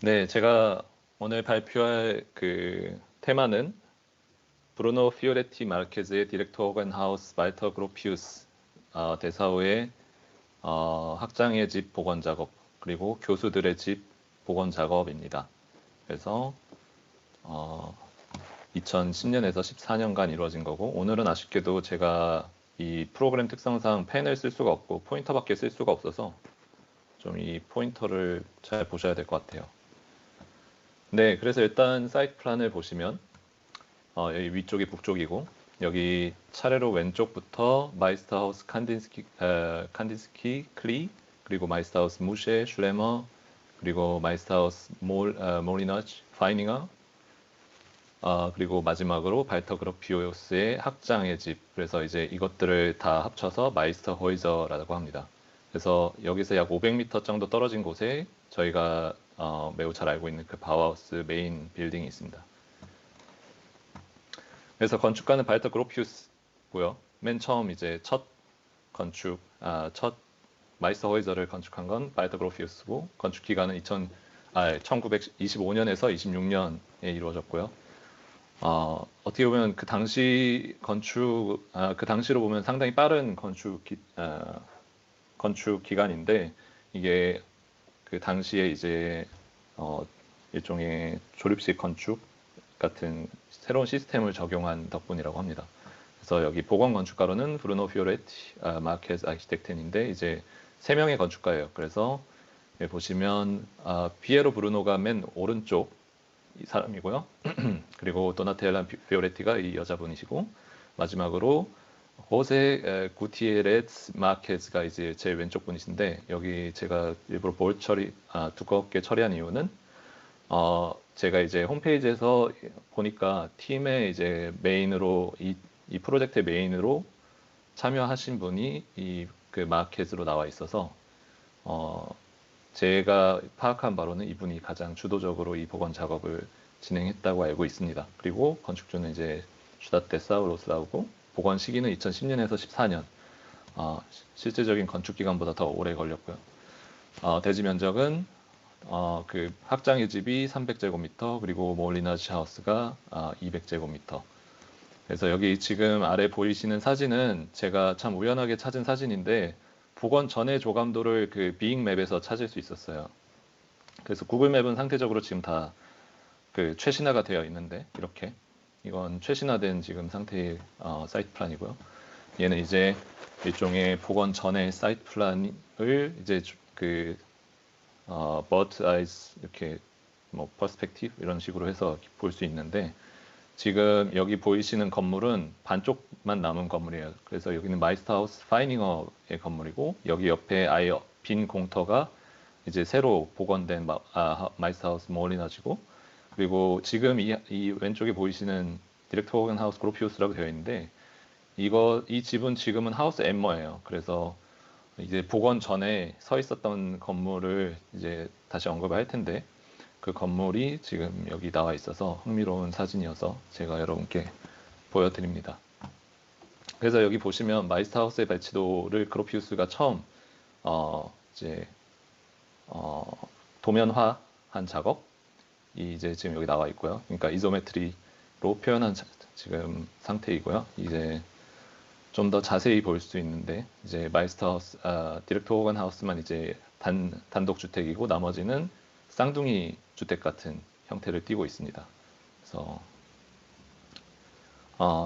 네, 제가 오늘 발표할 그 테마는 브루노 피오레티 마르케즈의 디렉터 호겐하우스 말터 그로피우스 대사후의 학장의 집 복원 작업 그리고 교수들의 집 복원 작업입니다. 그래서 어, 2010년에서 14년간 이루어진 거고 오늘은 아쉽게도 제가 이 프로그램 특성상 펜을 쓸 수가 없고 포인터밖에 쓸 수가 없어서 좀 이 포인터를 잘 보셔야 될 것 같아요. 네, 그래서 일단 사이트 플랜을 보시면 여기 위쪽이 북쪽이고 여기 차례로 왼쪽부터 마이스터하우스 칸딘스키 클리 그리고 마이스터하우스 무셰 슐레머 그리고 마이스터하우스 모리너치 파이닝어 그리고 마지막으로 발터 그로피오스의 학장의 집. 그래서 이제 이것들을 다 합쳐서 마이스터 호이저라고 합니다. 그래서 여기서 약 500m 정도 떨어진 곳에 저희가 매우 잘 알고 있는 그 바우하우스 메인 빌딩이 있습니다. 그래서 건축가는 발터 그로피우스고요. 맨 처음 이제 첫 마이스터 호이저를 건축한 건 발터 그로피우스고 건축 기간은 1925년에서 26년에 이루어졌고요. 어떻게 보면 그 당시 그 당시로 보면 상당히 빠른 건축 기간인데 이게 그 당시에 이제 일종의 조립식 건축 같은 새로운 시스템을 적용한 덕분이라고 합니다. 그래서 여기 보건 건축가로는 브루노 피오레티 마케즈 아키텍텐인데 이제 세 명의 건축가예요. 그래서 여기 보시면 피에로 브루노가 맨 오른쪽 이 사람이고요. 그리고 도나텔라 피오레티가 이 여자분이시고 마지막으로 호세 구티에레츠 마케즈가 이제 제일 왼쪽 분이신데 여기 제가 일부러 두껍게 처리한 이유는 제가 이제 홈페이지에서 보니까 팀의 이제 메인으로 이 프로젝트의 메인으로 참여하신 분이 이 그 마켓으로 나와 있어서 제가 파악한 바로는 이분이 가장 주도적으로 이 복원 작업을 진행했다고 알고 있습니다. 그리고 건축주는 이제 슈다테 사우로스라고 복원 시기는 2010년에서 14년. 실제적인 건축 기간보다 더 오래 걸렸고요. 대지 면적은 그 학장의 집이 300제곱미터 그리고 몰리나지 하우스가 200제곱미터. 그래서 여기 지금 아래 보이시는 사진은 제가 참 우연하게 찾은 사진인데 복원 전의 조감도를 그 비잉맵에서 찾을 수 있었어요. 그래서 구글 맵은 상대적으로 지금 다 그 최신화가 되어 있는데 이렇게 이건 최신화된 지금 상태의 사이트 플랜이고요. 얘는 이제 일종의 복원 전의 사이트 플랜을 이제 그 버드 아이즈 이렇게 뭐 퍼스펙티브 이런 식으로 해서 볼 수 있는데 지금 여기 보이시는 건물은 반쪽만 남은 건물이에요. 그래서 여기는 마이스터하우스 파이닝어의 건물이고 여기 옆에 아예 빈 공터가 이제 새로 복원된 마이스터하우스 몰리너지고 그리고 지금 이 왼쪽에 보이시는 디렉터 호겐 하우스 그로피우스라고 되어 있는데 이 집은 지금은 하우스 엠머예요. 그래서 이제 복원 전에 서 있었던 건물을 이제 다시 언급을 할 텐데 그 건물이 지금 여기 나와 있어서 흥미로운 사진이어서 제가 여러분께 보여드립니다. 그래서 여기 보시면 마이스터하우스의 배치도를 그로피우스가 처음 이제 도면화한 작업이 이제 지금 여기 나와 있고요. 그러니까 이소메트리로 표현한 지금 상태이고요. 이제 좀 더 자세히 볼 수 있는데 이제 마이스터하우스, 디렉터 호건 하우스만 이제 단독 주택이고 나머지는 쌍둥이 주택 같은 형태를 띠고 있습니다. 그래서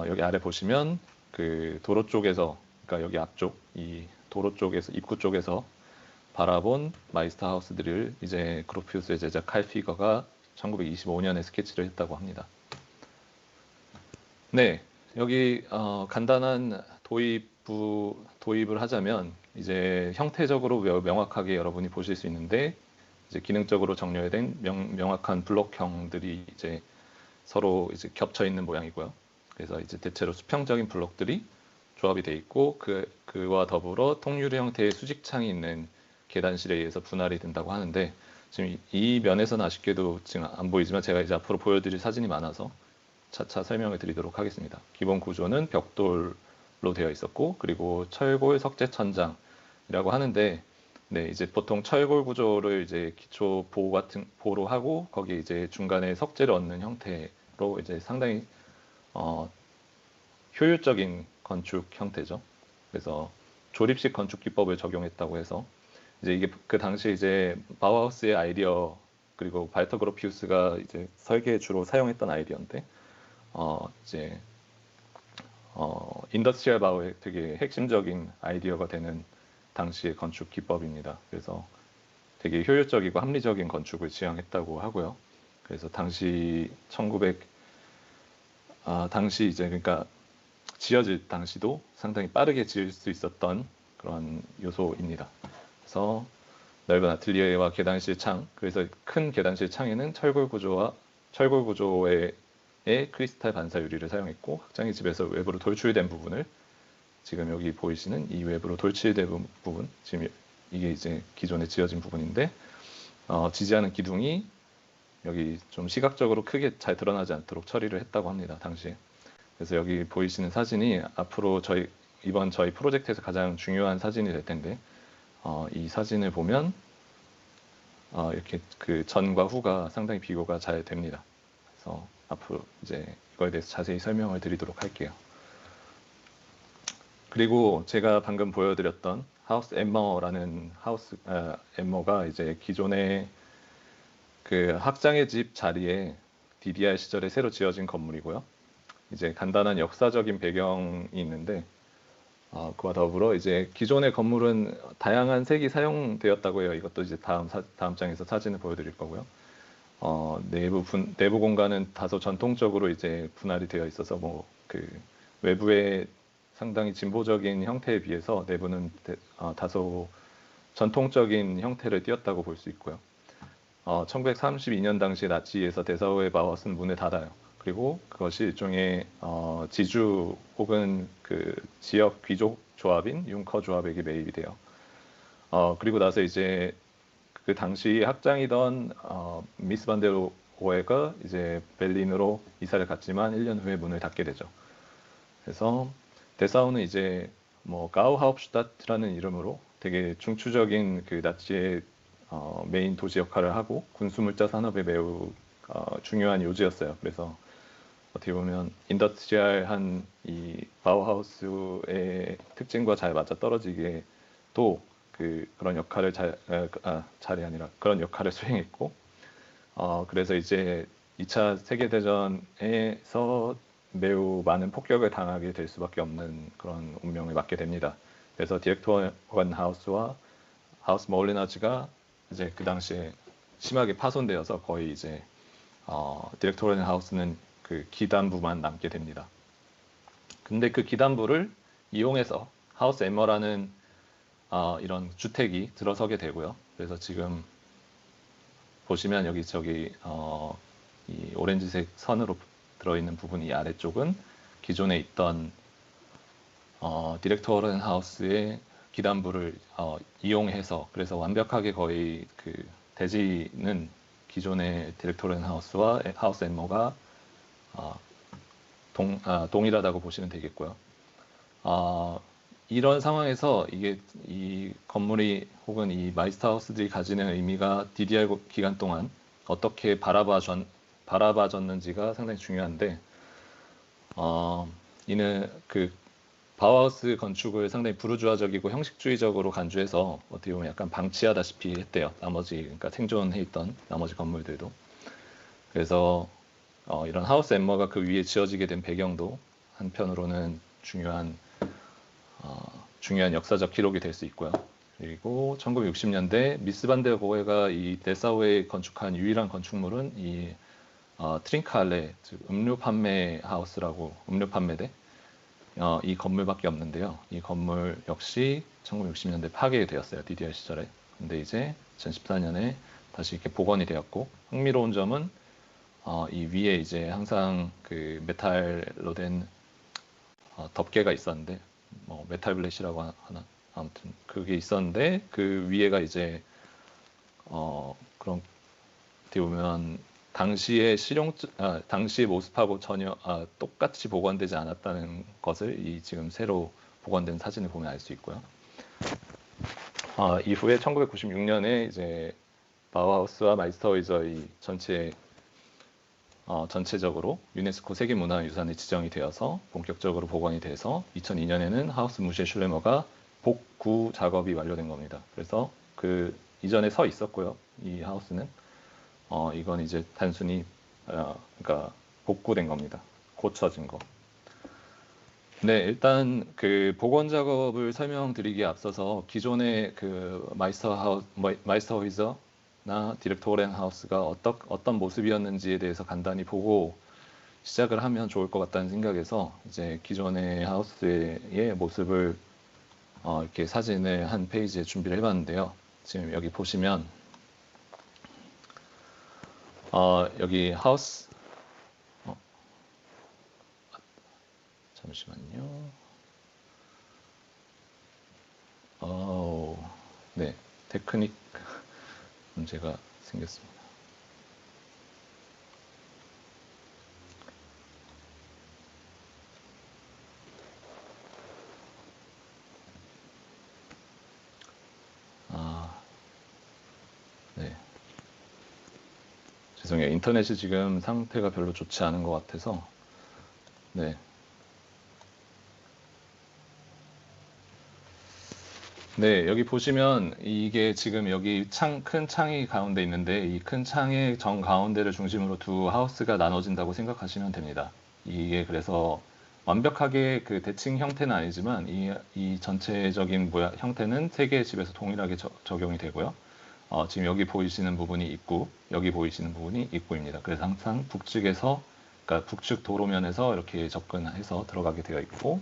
여기 아래 보시면 그 도로 쪽에서 그러니까 여기 앞쪽 이 도로 쪽에서 입구 쪽에서 바라본 마이스터 하우스들을 이제 그로피우스의 제작 칼 피거가 1925년에 스케치를 했다고 합니다. 네, 여기 간단한 도입을 하자면 이제 형태적으로 명확하게 여러분이 보실 수 있는데 이제 기능적으로 정렬된 명확한 블록형들이 이제 서로 이제 겹쳐 있는 모양이고요. 그래서 이제 대체로 수평적인 블록들이 조합이 돼 있고 그와 더불어 통유리 형태의 수직창이 있는 계단실에 의해서 분할이 된다고 하는데 지금 이 면에서는 아쉽게도 지금 안 보이지만 제가 이제 앞으로 보여드릴 사진이 많아서 차차 설명을 드리도록 하겠습니다. 기본 구조는 벽돌로 되어 있었고 그리고 철골 석재 천장이라고 하는데 네, 이제 보통 철골 구조를 이제 기초 보로 하고 거기에 이제 중간에 석재를 얻는 형태로 이제 상당히 효율적인 건축 형태죠. 그래서 조립식 건축 기법을 적용했다고 해서 이제 이게 그 당시 이제 바우하우스의 아이디어 그리고 발터 그로피우스가 이제 설계에 주로 사용했던 아이디어인데 이제 인더스트리얼 바우의 되게 핵심적인 아이디어가 되는 당시의 건축 기법입니다. 그래서 되게 효율적이고 합리적인 건축을 지향했다고 하고요. 그래서 당시 당시 이제 그러니까 지어질 당시도 상당히 빠르게 지을 수 있었던 그런 요소입니다. 그래서 넓은 아틀리에와 계단실 창, 그래서 큰 계단실 창에는 철골 구조의 크리스탈 반사 유리를 사용했고 확장의 집에서 외부로 돌출된 부분을 지금 여기 보이시는 이 외부로 돌출된 부분, 지금 이게 이제 기존에 지어진 부분인데 지지하는 기둥이 여기 좀 시각적으로 크게 잘 드러나지 않도록 처리를 했다고 합니다. 당시에. 그래서 여기 보이시는 사진이 앞으로 이번 저희 프로젝트에서 가장 중요한 사진이 될 텐데 이 사진을 보면 이렇게 그 전과 후가 상당히 비교가 잘 됩니다. 그래서 앞으로 이제 이거에 대해서 자세히 설명을 드리도록 할게요. 그리고 제가 방금 보여드렸던 하우스 엠머라는 엠머가 이제 기존의 그 학장의 집 자리에 DDR 시절에 새로 지어진 건물이고요. 이제 간단한 역사적인 배경이 있는데 그와 더불어 이제 기존의 건물은 다양한 색이 사용되었다고 해요. 이것도 이제 다음 장에서 사진을 보여드릴 거고요. 내부 공간은 다소 전통적으로 이제 분할이 되어 있어서 뭐 그 외부의 상당히 진보적인 형태에 비해서 내부는 다소 전통적인 형태를 띄었다고 볼 수 있고요. 1932년 당시 나치에서 데사우에 바우하우스는 문을 닫아요. 그리고 그것이 일종의 지주 혹은 그 지역 귀족 조합인 융커 조합에게 매입이 돼요. 그리고 나서 이제 그 당시 학장이던 미스 반데로 오에가 이제 베를린으로 이사를 갔지만 1년 후에 문을 닫게 되죠. 그래서 데사우는 이제 뭐 가우하uptstadt라는 이름으로 되게 중추적인 그 나치의 메인 도시 역할을 하고 군수물자 산업에 매우 중요한 요지였어요. 그래서 어떻게 보면 인더스트리얼한 이 바우하우스의 특징과 잘 맞아 떨어지게 또 그런 역할을 잘이 아니라 그런 역할을 수행했고 그래서 이제 2차 세계대전에서 매우 많은 폭격을 당하게 될 수밖에 없는 그런 운명을 맞게 됩니다. 그래서 디렉토건 하우스와 하우스 몰리나즈가 이제 그 당시에 심하게 파손되어서 거의 이제 디렉토건 하우스는 그 기단부만 남게 됩니다. 근데 그 기단부를 이용해서 하우스 엠머라는 이런 주택이 들어서게 되고요. 그래서 지금 보시면 여기 이 오렌지색 선으로 들어있는 부분이 아래쪽은 기존에 있던 디렉토런 하우스의 기단부를 이용해서 그래서 완벽하게 거의 그 대지는 기존의 디렉토런 하우스와 하우스 엠머가 동일하다고 보시면 되겠고요. 이런 상황에서 이 건물이 혹은 이 마이스터하우스들이 가지는 의미가 DDR 기간 동안 어떻게 바라봐졌는지가 상당히 중요한데 이는 그 바우하우스 건축을 상당히 부르주아적이고 형식주의적으로 간주해서 어떻게 보면 약간 방치하다시피 했대요. 그러니까 생존해 있던 나머지 건물들도. 그래서 이런 하우스 엠머가 그 위에 지어지게 된 배경도 한편으로는 중요한 역사적 기록이 될 수 있고요. 그리고 1960년대 미스 반데 고에가 이 데사우에 건축한 유일한 건축물은 이 트링칼레, 즉 음료 판매 하우스라고 음료 판매대 이 건물밖에 없는데요. 이 건물 역시 1960년대 파괴되었어요. DDR 시절에. 근데 이제 2014년에 다시 이렇게 복원이 되었고 흥미로운 점은 이 위에 이제 항상 그 메탈로 된 덮개가 있었는데 뭐 메탈 블렛이라고 하나 아무튼 그게 있었는데 그 위에가 이제 그런 어떻게 보면 당시의 당시의 모습하고 전혀 똑같이 복원되지 않았다는 것을 이 지금 새로 복원된 사진을 보면 알 수 있고요. 이후에 1996년에 이제 바우하우스와 마이스터이저의 전체적으로 유네스코 세계문화유산에 지정이 되어서 본격적으로 복원이 돼서 2002년에는 하우스 무시에 슐레머가 복구 작업이 완료된 겁니다. 그래서 그 이전에 서 있었고요. 이 하우스는 이건 이제 단순히 그러니까 복구된 겁니다. 고쳐진 거. 네, 일단 그 복원 작업을 설명드리기에 앞서서 기존의 그 마이스터히저나 디렉토렌 하우스가 어떤 모습이었는지에 대해서 간단히 보고 시작을 하면 좋을 것 같다는 생각에서 이제 기존의 하우스의 모습을 이렇게 사진을 한 페이지에 준비를 해봤는데요. 지금 여기 보시면 여기 하우스 잠시만요. 네, 테크닉 문제가 생겼습니다. 네. 죄송해요. 인터넷이 지금 상태가 별로 좋지 않은 것 같아서. 네. 네, 여기 보시면 이게 지금 여기 큰 창이 가운데 있는데 이 큰 창의 정 가운데를 중심으로 두 하우스가 나눠진다고 생각하시면 됩니다. 이게 그래서 완벽하게 그 대칭 형태는 아니지만 이 전체적인 형태는 세 개의 집에서 동일하게 적용이 되고요. 지금 여기 보이시는 부분이 입구, 여기 보이시는 부분이 입구입니다. 그래서 항상 그러니까 북측 도로면에서 이렇게 접근해서 들어가게 되어 있고,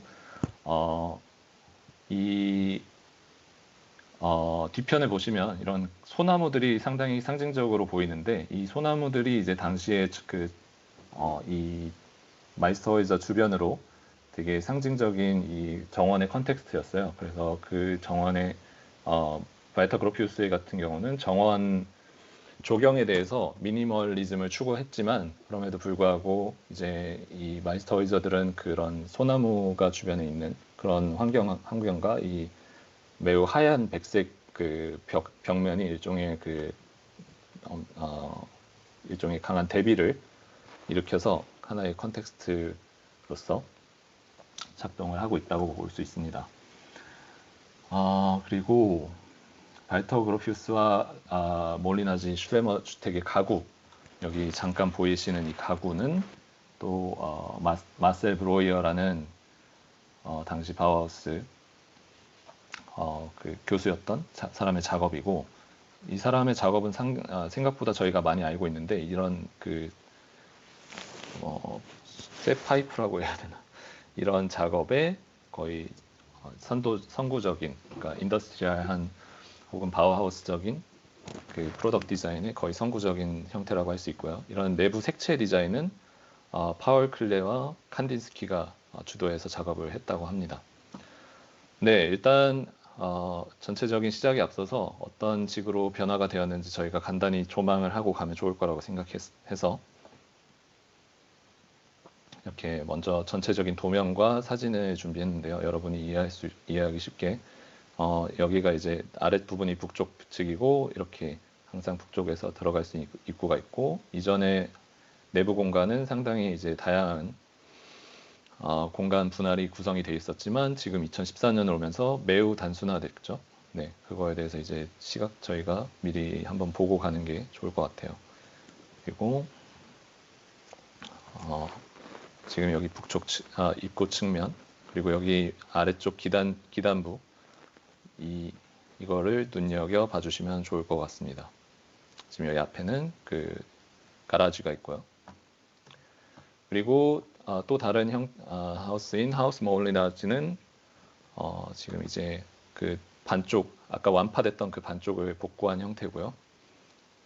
이 뒤편에 보시면 이런 소나무들이 상당히 상징적으로 보이는데 이 소나무들이 이제 당시에 이 마이스터이저 주변으로 되게 상징적인 이 정원의 컨텍스트였어요. 그래서 그 정원의 바이터 그로피우스 같은 경우는 정원 조경에 대해서 미니멀리즘을 추구했지만 그럼에도 불구하고 이제 이 마이스터이저들은 그런 소나무가 주변에 있는 그런 환경과 이 매우 하얀 백색 그 벽면이 일종의 강한 대비를 일으켜서 하나의 컨텍스트로서 작동을 하고 있다고 볼 수 있습니다. 그리고 발터 그로피우스와 몰리나지 슐레머 주택의 가구, 여기 잠깐 보이시는 이 가구는 또 마셀 브로이어라는 당시 바우하우스 그 교수였던 사람의 작업이고, 이 사람의 작업은 생각보다 저희가 많이 알고 있는데 이런 쇠파이프라고 해야 되나, 이런 작업에 거의 선구적인, 그러니까 인더스트리얼한 혹은 바우하우스적인 그 프로덕트 디자인의 거의 선구적인 형태라고 할 수 있고요. 이런 내부 색채 디자인은 파월 클레와 칸딘스키가 주도해서 작업을 했다고 합니다. 네, 일단 전체적인 시작에 앞서서 어떤 식으로 변화가 되었는지 저희가 간단히 조망을 하고 가면 좋을 거라고 생각해서 이렇게 먼저 전체적인 도면과 사진을 준비했는데요. 여러분이 이해하기 쉽게 여기가 이제 아랫부분이 북쪽 측이고 이렇게 항상 북쪽에서 들어갈 수 있는 입구가 있고, 이전에 내부 공간은 상당히 이제 다양한 공간 분할이 구성이 되어 있었지만 지금 2014년을 오면서 매우 단순화됐죠. 네, 그거에 대해서 이제 저희가 미리 한번 보고 가는 게 좋을 것 같아요. 그리고 지금 여기 북쪽 입구 측면, 그리고 여기 아래쪽 기단부 이거를 눈여겨 봐주시면 좋을 것 같습니다. 지금 여기 앞에는 그 가라지가 있고요. 그리고 또 다른 하우스인 하우스 몰리나지는 지금 이제 그 반쪽, 아까 완파됐던 그 반쪽을 복구한 형태고요.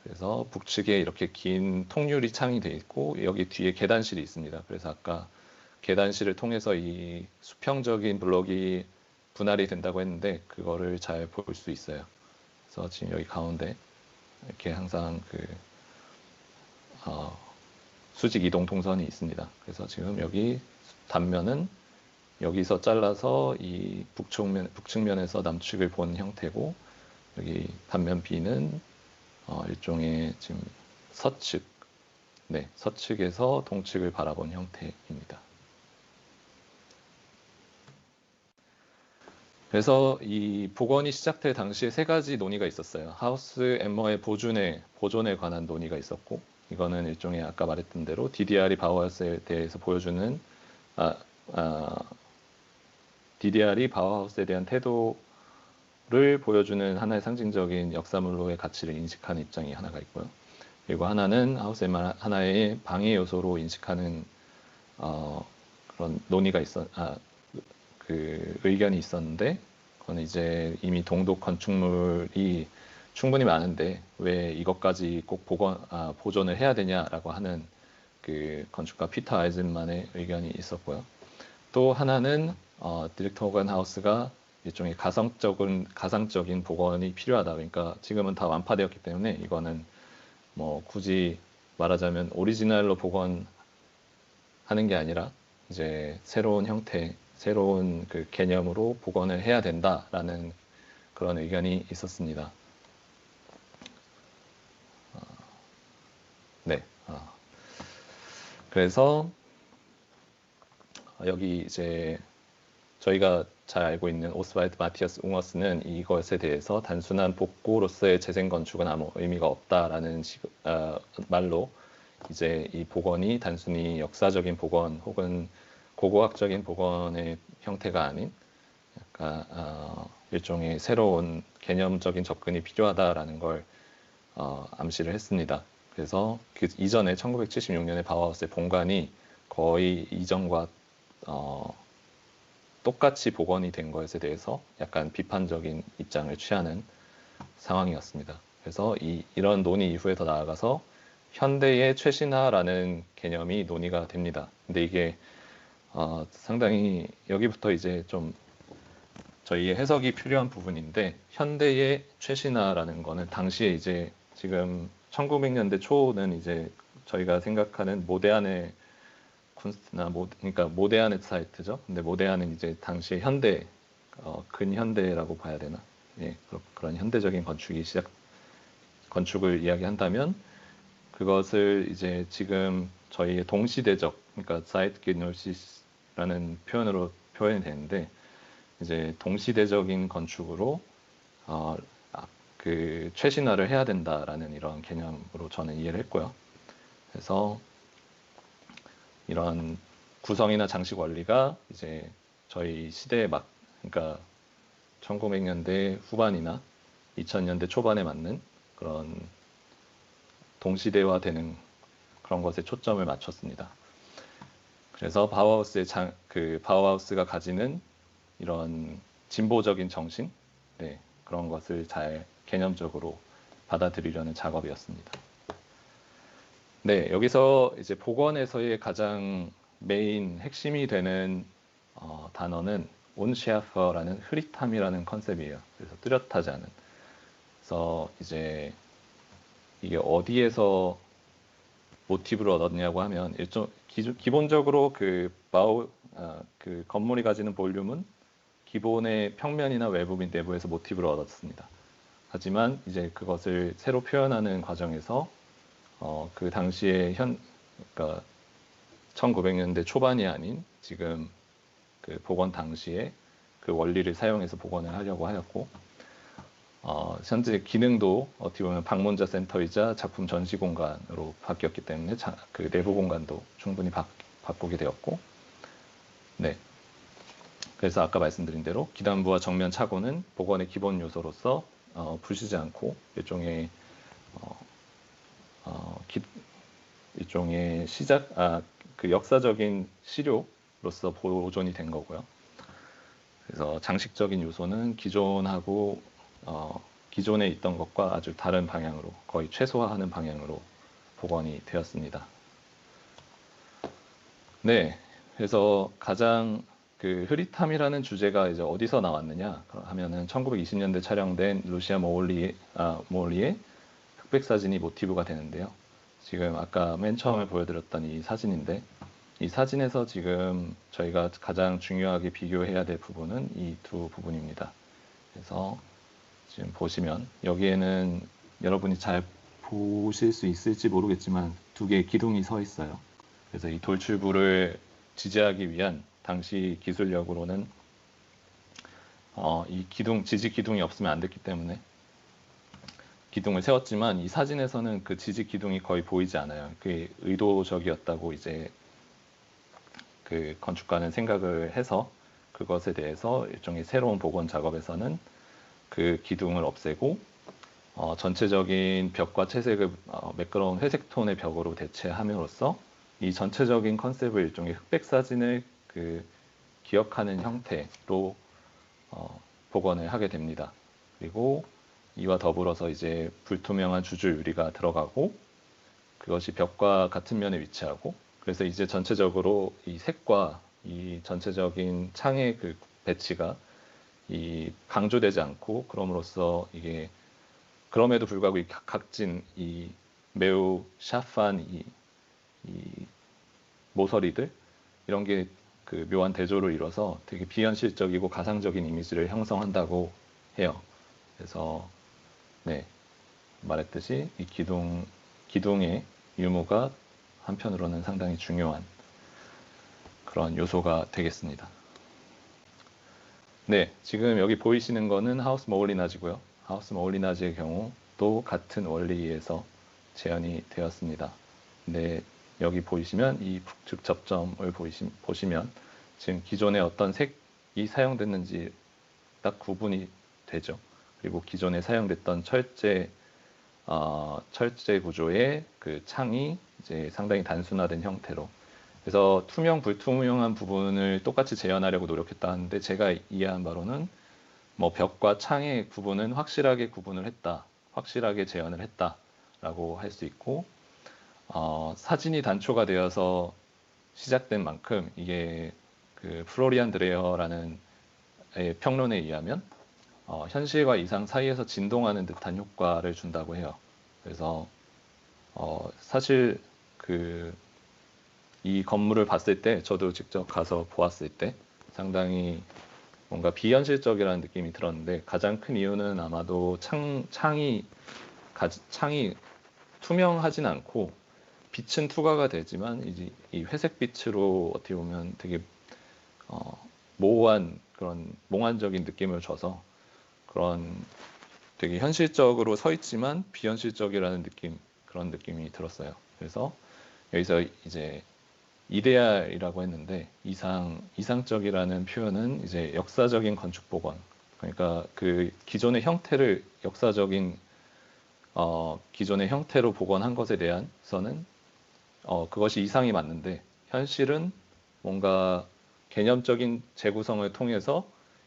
그래서 북측에 이렇게 긴 통유리 창이 되어 있고 여기 뒤에 계단실이 있습니다. 그래서 아까 계단실을 통해서 이 수평적인 블록이 분할이 된다고 했는데 그거를 잘 볼 수 있어요. 그래서 지금 여기 가운데 이렇게 항상 그 수직 이동 동선이 있습니다. 그래서 지금 여기 단면은 여기서 잘라서 이 북측면에서 남측을 본 형태고, 여기 반면 B는 일종의 지금 서측, 네, 서측에서 동측을 바라본 형태입니다. 그래서 이 복원이 시작될 당시에 세 가지 논의가 있었어요. 하우스 엠머의 보존에 관한 논의가 있었고, 이거는 일종의 아까 말했던 대로 DDR이 바우하우스에 대해서 보여주는 DDR이 바우하우스에 대한 태도를 보여주는 하나의 상징적인 역사물로의 가치를 인식하는 입장이 하나가 있고요. 그리고 하나는 하우스 엠머 하나의 방해 요소로 인식하는 그런 논의가 그 의견이 있었는데, 그건 이제 이미 동독 건축물이 충분히 많은데 왜 이것까지 꼭 보존을 해야 되냐라고 하는 그 건축가 피터 아이즌만의 의견이 있었고요. 또 하나는 디렉터 호간 하우스가 일종의 가상적인 복원이 필요하다. 그러니까 지금은 다 완파되었기 때문에 이거는 뭐 굳이 말하자면 오리지널로 복원하는 게 아니라 이제 새로운 형태, 새로운 그 개념으로 복원을 해야 된다라는 그런 의견이 있었습니다. 네. 그래서 여기 이제 저희가 잘 알고 있는 오스왈드 마티아스 웅어스는 이것에 대해서 단순한 복고로서의 재생 건축은 아무 의미가 없다라는 말로 이제 이 복원이 단순히 역사적인 복원 혹은 고고학적인 복원의 형태가 아닌 약간 일종의 새로운 개념적인 접근이 필요하다라는 걸 암시를 했습니다. 그래서 그 이전에 1976년에 바우하우스의 본관이 거의 이전과 똑같이 복원이 된 것에 대해서 약간 비판적인 입장을 취하는 상황이었습니다. 그래서 이런 논의 이후에 더 나아가서 현대의 최신화라는 개념이 논의가 됩니다. 근데 이게 상당히 여기부터 이제 좀 저희의 해석이 필요한 부분인데, 현대의 최신화라는 거는 당시에 이제 지금 1900년대 초는 이제 저희가 생각하는 모데안의 쿤스트나 그러니까 모데안의 사이트죠. 근데 모데안은 이제 당시의 현대, 근현대라고 봐야 되나? 예, 그런 현대적인 건축을 이야기한다면 그것을 이제 지금 저희의 동시대적, 그러니까 Zeitgenössis라는 표현으로 표현이 되는데, 이제 동시대적인 건축으로 그 최신화를 해야 된다라는 이런 개념으로 저는 이해를 했고요. 그래서 이런 구성이나 장식 원리가 이제 저희 시대에 그러니까 1900년대 후반이나 2000년대 초반에 맞는 그런 동시대화되는 그런 것에 초점을 맞췄습니다. 그래서 바우하우스가 가지는 이런 진보적인 정신, 네, 그런 것을 잘 개념적으로 받아들이려는 작업이었습니다. 네, 여기서 이제 복원에서의 가장 메인 핵심이 되는 단어는 온셰아퍼라는 흐릿함이라는 컨셉이에요. 그래서 뚜렷하지 않은. 그래서 이제 이게 어디에서 모티브를 얻었냐고 하면 기본적으로 그 건물이 가지는 볼륨은 기본의 평면이나 외부 및 내부에서 모티브를 얻었습니다. 하지만 이제 그것을 새로 표현하는 과정에서 그 당시에 그러니까 1900년대 초반이 아닌 지금 그 복원 당시에 그 원리를 사용해서 복원을 하려고 하였고, 현재 기능도 어떻게 보면 방문자 센터이자 작품 전시 공간으로 바뀌었기 때문에 그 내부 공간도 충분히 바꾸게 되었고, 네. 그래서 아까 말씀드린 대로 기단부와 정면 차고는 복원의 기본 요소로서 부수지 않고 일종의 그 역사적인 시료로서 보존이 된 거고요. 그래서 장식적인 요소는 기존에 있던 것과 아주 다른 방향으로, 거의 최소화하는 방향으로 복원이 되었습니다. 네, 그래서 가장 그 흐릿함이라는 주제가 이제 어디서 나왔느냐 하면은 1920년대 촬영된 루시아 모올리의 흑백 사진이 모티브가 되는데요. 지금 아까 맨 처음에 보여드렸던 이 사진인데, 이 사진에서 지금 저희가 가장 중요하게 비교해야 될 부분은 이 두 부분입니다. 그래서 지금 보시면 여기에는 여러분이 잘 보실 수 있을지 모르겠지만 두 개의 기둥이 서 있어요. 그래서 이 돌출부를 지지하기 위한 당시 기술력으로는 이 기둥, 지지 기둥이 없으면 안 됐기 때문에 기둥을 세웠지만 이 사진에서는 그 지지 기둥이 거의 보이지 않아요. 그게 의도적이었다고 이제 그 건축가는 생각을 해서 그것에 대해서 일종의 새로운 복원 작업에서는 그 기둥을 없애고 전체적인 벽과 채색을 매끄러운 회색 톤의 벽으로 대체함으로써 이 전체적인 컨셉을 일종의 흑백 사진을 그 기억하는 형태로 복원을 하게 됩니다. 그리고 이와 더불어서 이제 불투명한 주줄 유리가 들어가고 그것이 벽과 같은 면에 위치하고 그래서 이제 전체적으로 이 색과 이 전체적인 창의 그 배치가 이 강조되지 않고 그럼으로써 이게 그럼에도 불구하고 이 각진 이 매우 샤프한 이 모서리들 이런 게 그 묘한 대조를 이뤄서 되게 비현실적이고 가상적인 이미지를 형성한다고 해요. 그래서 네, 말했듯이 이 기둥의 유무가 한편으로는 상당히 중요한 그런 요소가 되겠습니다. 네, 지금 여기 보이시는 거는 하우스 머울리나지고요. 하우스 머울리나지의 경우도 같은 원리에서 재현이 되었습니다. 근데 여기 보이시면 이 북측 접점을 보시면 지금 기존에 어떤 색이 사용됐는지 딱 구분이 되죠. 그리고 기존에 사용됐던 철제 구조의 그 창이 이제 상당히 단순화된 형태로 그래서 투명 불투명한 부분을 똑같이 재현하려고 노력했다 하는데 제가 이해한 바로는 뭐 벽과 창의 구분은 확실하게 구분을 했다, 확실하게 재현을 했다라고 할 수 있고 사진이 단초가 되어서 시작된 만큼 이게 그 플로리안 드레어라는 평론에 의하면 현실과 이상 사이에서 진동하는 듯한 효과를 준다고 해요. 그래서 사실 그 이 건물을 봤을 때 저도 직접 가서 보았을 때 상당히 뭔가 비현실적이라는 느낌이 들었는데 가장 큰 이유는 아마도 창이 투명하진 않고 빛은 투과가 되지만 이제 이 회색 빛으로 어떻게 보면 되게 모호한 그런 몽환적인 느낌을 줘서 그런 되게 현실적으로 서 있지만 비현실적이라는 느낌 그런 느낌이 들었어요. 그래서 여기서 이제 이데알이라고 했는데 이상적이라는 표현은 이제 역사적인 건축 복원 그러니까 그 기존의 형태를 기존의 형태로 복원한 것에 대해서는 그것이 이상이 맞는데 현실은 뭔가 개념적인 재구성을 통해서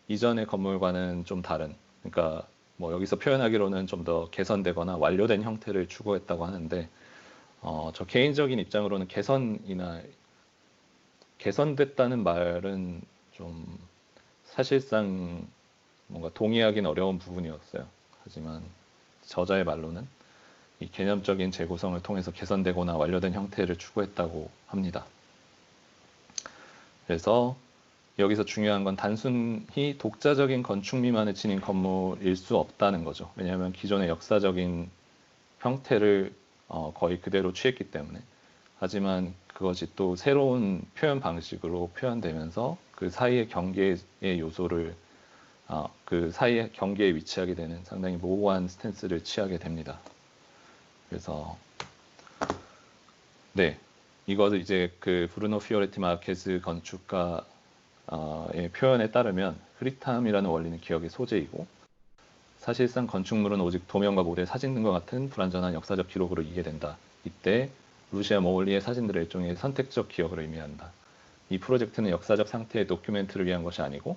이전의 건물과는 좀 다른 그러니까 뭐 여기서 표현하기로는 좀 더 개선되거나 완료된 형태를 추구했다고 하는데 저 개인적인 입장으로는 개선됐다는 말은 좀 사실상 뭔가 동의하기는 어려운 부분이었어요. 하지만 저자의 말로는 이 개념적인 재구성을 통해서 개선되거나 완료된 형태를 추구했다고 합니다. 그래서 여기서 중요한 건 단순히 독자적인 건축 미만을 지닌 건물일 수 없다는 거죠. 왜냐하면 기존의 역사적인 형태를 거의 그대로 취했기 때문에. 하지만 그것이 또 새로운 표현 방식으로 표현되면서 그 사이의 경계의 요소를 그 사이의 경계에 위치하게 되는 상당히 모호한 스탠스를 취하게 됩니다. 그래서 네, 이것을 이제 그 브루노 피오레티 마르케스 건축가의 표현에 따르면 흐릿함이라는 원리는 기억의 소재이고 사실상 건축물은 오직 도면과 모델 사진 등과 같은 불완전한 역사적 기록으로 이해된다. 이때 루시아 모올리의 사진들을 일종의 선택적 기억을 의미한다. 이 프로젝트는 역사적 상태의 도큐멘트를 위한 것이 아니고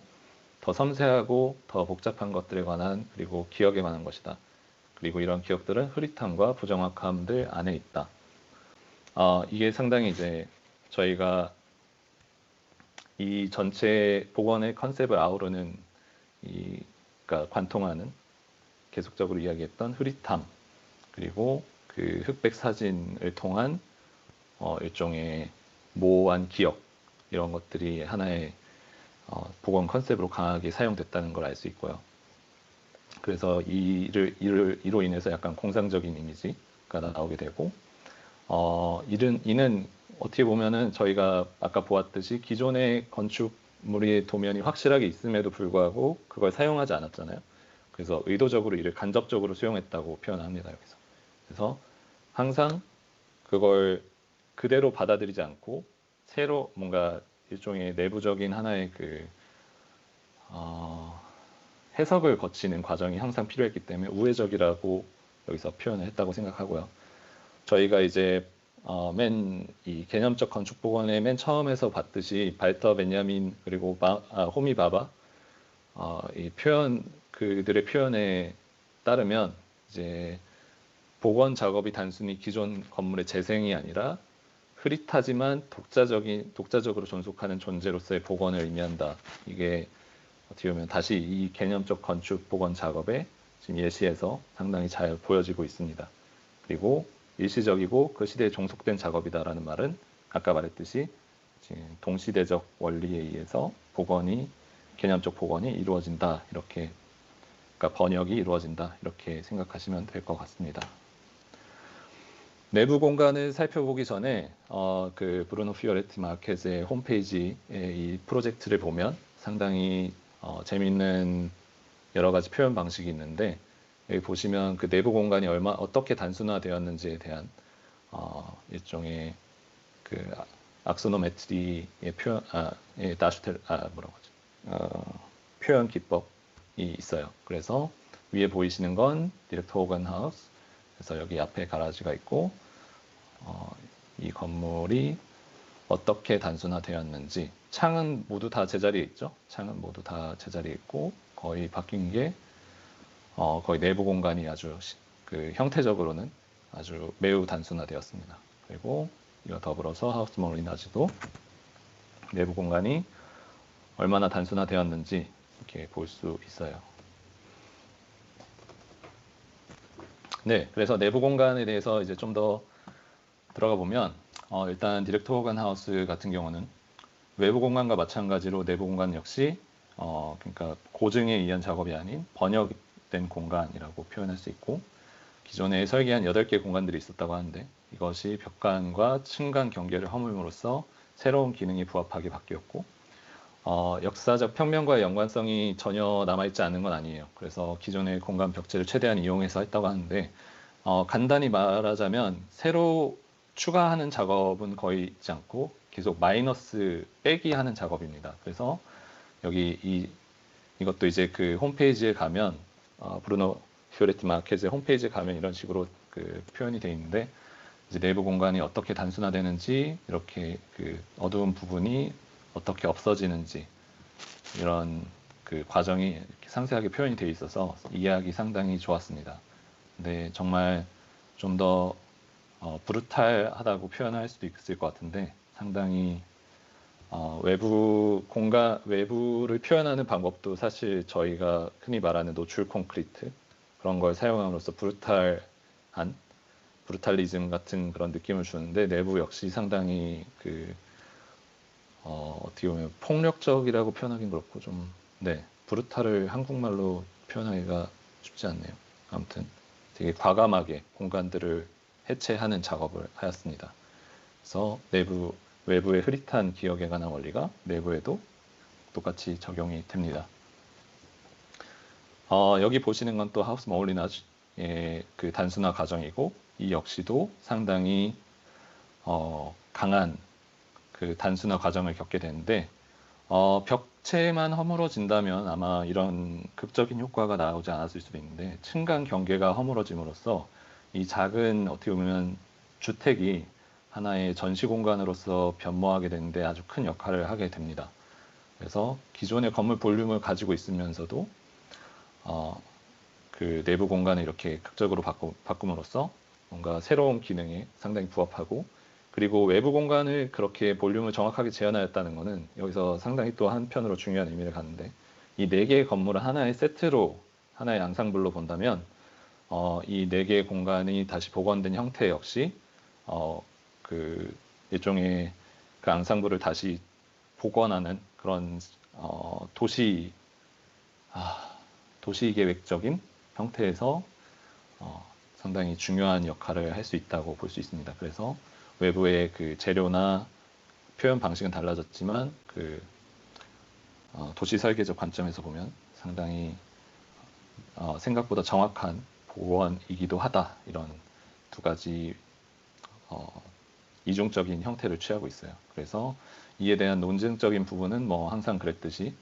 더 섬세하고 더 복잡한 것들에 관한 그리고 기억에 관한 것이다. 그리고 이런 기억들은 흐릿함과 부정확함들 안에 있다. 이게 상당히 이제 저희가 이 전체 복원의 컨셉을 아우르는 그러니까 관통하는 계속적으로 이야기했던 흐릿함 그리고 그 흑백 사진을 통한 일종의 모호한 기억 이런 것들이 하나의 복원 컨셉으로 강하게 사용됐다는 걸 알 수 있고요. 그래서 이로 인해서 약간 공상적인 이미지가 나오게 되고, 이는 어떻게 보면은 저희가 아까 보았듯이 기존의 건축물의 도면이 확실하게 있음에도 불구하고 그걸 사용하지 않았잖아요. 그래서 의도적으로 이를 간접적으로 수용했다고 표현합니다, 여기서. 그래서 항상 그걸 그대로 받아들이지 않고 새로 뭔가 일종의 내부적인 하나의 해석을 거치는 과정이 항상 필요했기 때문에 우회적이라고 여기서 표현을 했다고 생각하고요. 저희가 이제 이 개념적 건축 복원의 맨 처음에서 봤듯이 발터 베냐민 그리고 호미 바바 이 그들의 표현에 따르면 이제 복원 작업이 단순히 기존 건물의 재생이 아니라 흐릿하지만 독자적으로 존속하는 존재로서의 복원을 의미한다. 이게 어떻게 보면 다시 이 개념적 건축 복원 작업의 지금 예시에서 상당히 잘 보여지고 있습니다. 그리고 일시적이고 그 시대에 종속된 작업이다라는 말은 아까 말했듯이 지금 동시대적 원리에 의해서 개념적 복원이 이루어진다. 이렇게, 그러니까 번역이 이루어진다. 이렇게 생각하시면 될 것 같습니다. 내부 공간을 살펴보기 전에 그 브루노 피오레티 마케즈의 홈페이지의 이 프로젝트를 보면 상당히 재미있는 여러 가지 표현 방식이 있는데, 여기 보시면 그 내부 공간이 어떻게 단순화되었는지에 대한 일종의 그 악소노메트리의 표현 기법이 있어요. 그래서 위에 보이시는 건 디렉터 호건 하우스. 그래서 여기 앞에 가라지가 있고 이 건물이 어떻게 단순화되었는지, 창은 모두 다 제자리에 있죠. 창은 모두 다 제자리에 있고 거의 바뀐 게 거의 내부 공간이 아주 형태적으로는 아주 매우 단순화되었습니다. 그리고 이와 더불어서 하우스 몰리나즈도 내부 공간이 얼마나 단순화되었는지 이렇게 볼 수 있어요. 네, 그래서 내부 공간에 대해서 이제 좀 더 들어가 보면 일단 디렉터 호건 하우스 같은 경우는 외부 공간과 마찬가지로 내부 공간 역시 그러니까 고증에 의한 작업이 아닌 번역된 공간이라고 표현할 수 있고, 기존에 설계한 8개 공간들이 있었다고 하는데 이것이 벽간과 층간 경계를 허물므로써 새로운 기능이 부합하게 바뀌었고, 역사적 평면과의 연관성이 전혀 남아있지 않은 건 아니에요. 그래서 기존의 공간 벽체를 최대한 이용해서 했다고 하는데 간단히 말하자면 새로 추가하는 작업은 거의 있지 않고 계속 마이너스 빼기 하는 작업입니다. 그래서 여기 이것도 이제 그 홈페이지에 가면 브루노 피오레티 마케즈의 홈페이지에 가면 이런 식으로 그 표현이 되어 있는데, 이제 내부 공간이 어떻게 단순화되는지, 이렇게 그 어두운 부분이 어떻게 없어지는지, 이런 그 과정이 이렇게 상세하게 표현이 되어 있어서 이해하기 상당히 좋았습니다. 근데 정말 좀 더 브루탈하다고 표현할 수도 있을 것 같은데, 상당히 외부를 표현하는 방법도 사실 저희가 흔히 말하는 노출 콘크리트 그런 걸 사용함으로써 브루탈리즘 같은 그런 느낌을 주는데, 내부 역시 상당히 어떻게 보면 폭력적이라고 표현하긴 그렇고 브루탈을 한국말로 표현하기가 쉽지 않네요. 아무튼 되게 과감하게 공간들을 해체하는 작업을 하였습니다. 그래서 외부의 흐릿한 기억에 관한 원리가 내부에도 똑같이 적용이 됩니다. 여기 보시는 건 또 하우스 몰리나즈의 그 단순화 과정이고, 이 역시도 상당히 강한 그 단순화 과정을 겪게 되는데, 벽체만 허물어진다면 아마 이런 극적인 효과가 나오지 않았을 수도 있는데, 층간 경계가 허물어짐으로써 이 작은 어떻게 보면 주택이 하나의 전시 공간으로서 변모하게 되는데 아주 큰 역할을 하게 됩니다. 그래서 기존의 건물 볼륨을 가지고 있으면서도 그 내부 공간을 이렇게 극적으로 바꿈으로써 뭔가 새로운 기능에 상당히 부합하고, 그리고 외부 공간을 그렇게 볼륨을 정확하게 재현하였다는 것은 여기서 상당히 또 한편으로 중요한 의미를 갖는데, 이 4개의 건물을 하나의 세트로, 하나의 앙상블로 본다면 이 4개의 공간이 다시 복원된 형태 역시 그 일종의 그 앙상블을 다시 복원하는 그런 도시계획적인 형태에서 상당히 중요한 역할을 할 수 있다고 볼 수 있습니다. 그래서 외부의 그 재료나 표현 방식은 달라졌지만 도시 설계적 관점에서 보면 상당히 생각보다 정확한 복원이기도 하다. 이런 두 가지 이중적인 형태를 취하고 있어요. 그래서 이에 대한 논증적인 부분은 뭐 항상 그랬듯이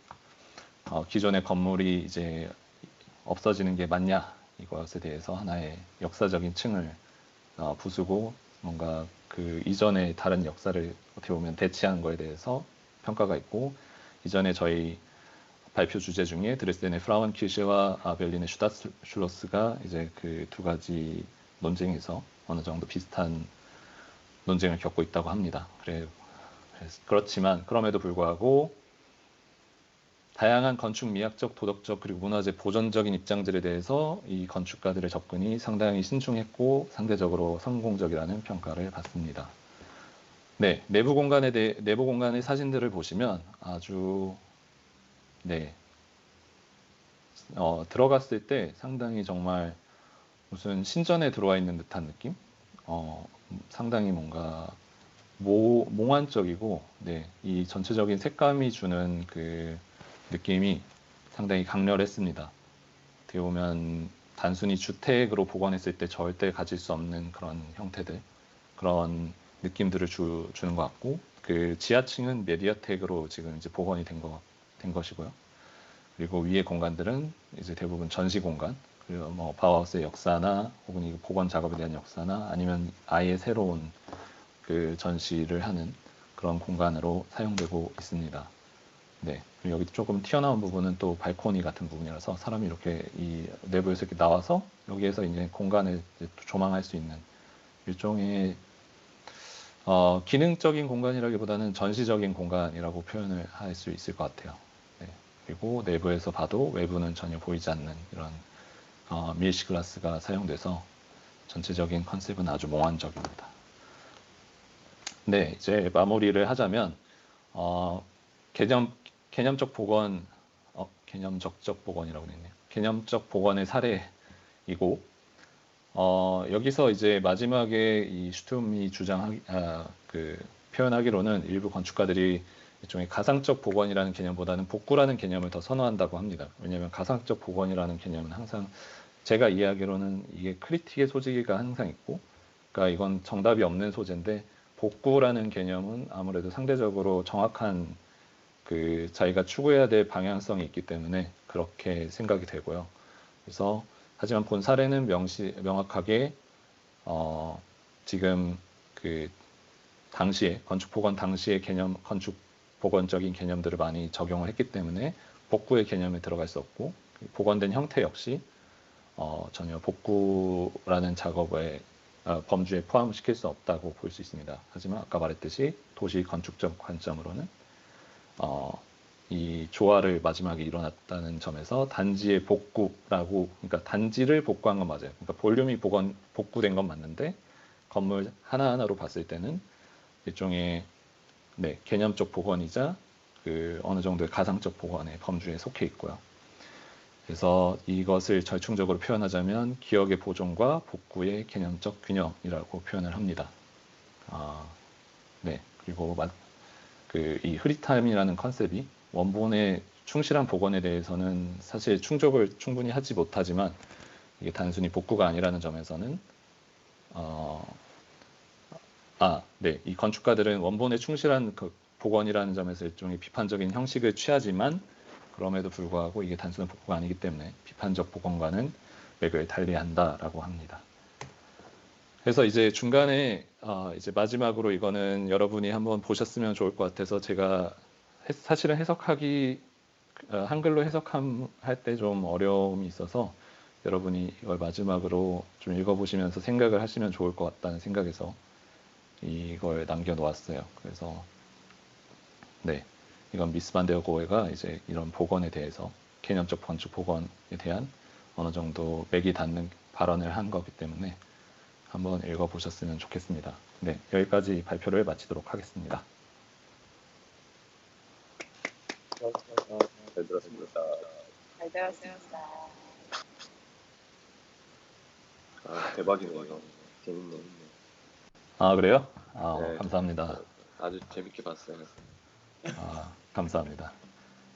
기존의 건물이 이제 없어지는 게 맞냐 이것에 대해서 하나의 역사적인 층을 부수고 뭔가 그 이전의 다른 역사를 어떻게 보면 대치하는 거에 대해서 평가가 있고, 이전에 저희 발표 주제 중에 드레스덴의 프라운키르체와 베를린의 슈타트슐로스가 이제 그 두 가지 논쟁에서 어느 정도 비슷한 논쟁을 겪고 있다고 합니다. 그렇지만 그럼에도 불구하고 다양한 건축 미학적, 도덕적 그리고 문화재 보존적인 입장들에 대해서 이 건축가들의 접근이 상당히 신중했고 상대적으로 성공적이라는 평가를 받습니다. 네, 내부 공간의 사진들을 보시면 아주 들어갔을 때 상당히 정말 무슨 신전에 들어와 있는 듯한 느낌? 상당히 뭔가 몽환적이고, 이 전체적인 색감이 주는 그 느낌이 상당히 강렬했습니다. 어떻게 보면 단순히 주택으로 복원했을 때 절대 가질 수 없는 그런 형태들, 그런 느낌들을 주는 것 같고, 그 지하층은 메디아텍으로 지금 이제 복원이 된 것이고요. 그리고 위의 공간들은 이제 대부분 전시 공간, 그리고 뭐 바우하우스의 역사나 혹은 이 복원 작업에 대한 역사나 아니면 아예 새로운 그 전시를 하는 그런 공간으로 사용되고 있습니다. 네, 그리고 여기 조금 튀어나온 부분은 또 발코니 같은 부분이라서 사람이 이렇게 이 내부에서 이렇게 나와서 여기에서 이제 공간을 이제 조망할 수 있는 일종의 기능적인 공간이라기보다는 전시적인 공간이라고 표현을 할 수 있을 것 같아요. 네, 그리고 내부에서 봐도 외부는 전혀 보이지 않는 이런 밀시 글라스가 사용돼서 전체적인 컨셉은 아주 몽환적입니다. 네, 이제 마무리를 하자면 개념적 복원, 개념적 복원이라고 했네요. 개념적 복원의 사례이고, 여기서 이제 마지막에 이 슈툼이 표현하기로는 일부 건축가들이 일종의 가상적 복원이라는 개념보다는 복구라는 개념을 더 선호한다고 합니다. 왜냐하면 가상적 복원이라는 개념은 항상 제가 이해하기로는 이게 크리틱의 소지가 항상 있고, 그러니까 이건 정답이 없는 소재인데, 복구라는 개념은 아무래도 상대적으로 정확한 그 자기가 추구해야 될 방향성이 있기 때문에 그렇게 생각이 되고요. 그래서 하지만 본 사례는 명확하게 지금 그 당시에 건축 복원 당시의 건축 복원적인 개념들을 많이 적용을 했기 때문에 복구의 개념에 들어갈 수 없고, 복원된 형태 역시 전혀 복구라는 작업의 범주에 포함시킬 수 없다고 볼 수 있습니다. 하지만 아까 말했듯이 도시 건축적 관점으로는 이 조화를 마지막에 일어났다는 점에서 단지의 복구라고, 그러니까 단지를 복구한 건 맞아요. 그러니까 볼륨이 복구된 건 맞는데 건물 하나하나로 봤을 때는 일종의 개념적 복원이자 그 어느 정도의 가상적 복원의 범주에 속해 있고요. 그래서 이것을 절충적으로 표현하자면 기억의 보존과 복구의 개념적 균형이라고 표현을 합니다. 그리고 이 흐릿함이라는 컨셉이 원본의 충실한 복원에 대해서는 사실 충족을 충분히 하지 못하지만, 이게 단순히 복구가 아니라는 점에서는 이 건축가들은 원본에 충실한 그 복원이라는 점에서 일종의 비판적인 형식을 취하지만, 그럼에도 불구하고 이게 단순한 복구가 아니기 때문에 비판적 복원과는 맥을 달리한다라고 합니다. 그래서 이제 중간에 이제 마지막으로 이거는 여러분이 한번 보셨으면 좋을 것 같아서 제가 사실은 한글로 해석할 때 좀 어려움이 있어서 여러분이 이걸 마지막으로 좀 읽어보시면서 생각을 하시면 좋을 것 같다는 생각에서 이걸 남겨놓았어요. 그래서 이건 미스 반데어 고에가 이제 이런 복원에 대해서 개념적 건축 복원에 대한 어느 정도 맥이 닿는 발언을 한 거기 때문에 한번 읽어보셨으면 좋겠습니다. 네, 여기까지 발표를 마치도록 하겠습니다. 잘 들었습니다. 잘 들었습니다. 아, 대박이네요. 재밌네. 아, 그래요? 아, 네, 감사합니다. 아주 재밌게 봤어요. 아, 감사합니다.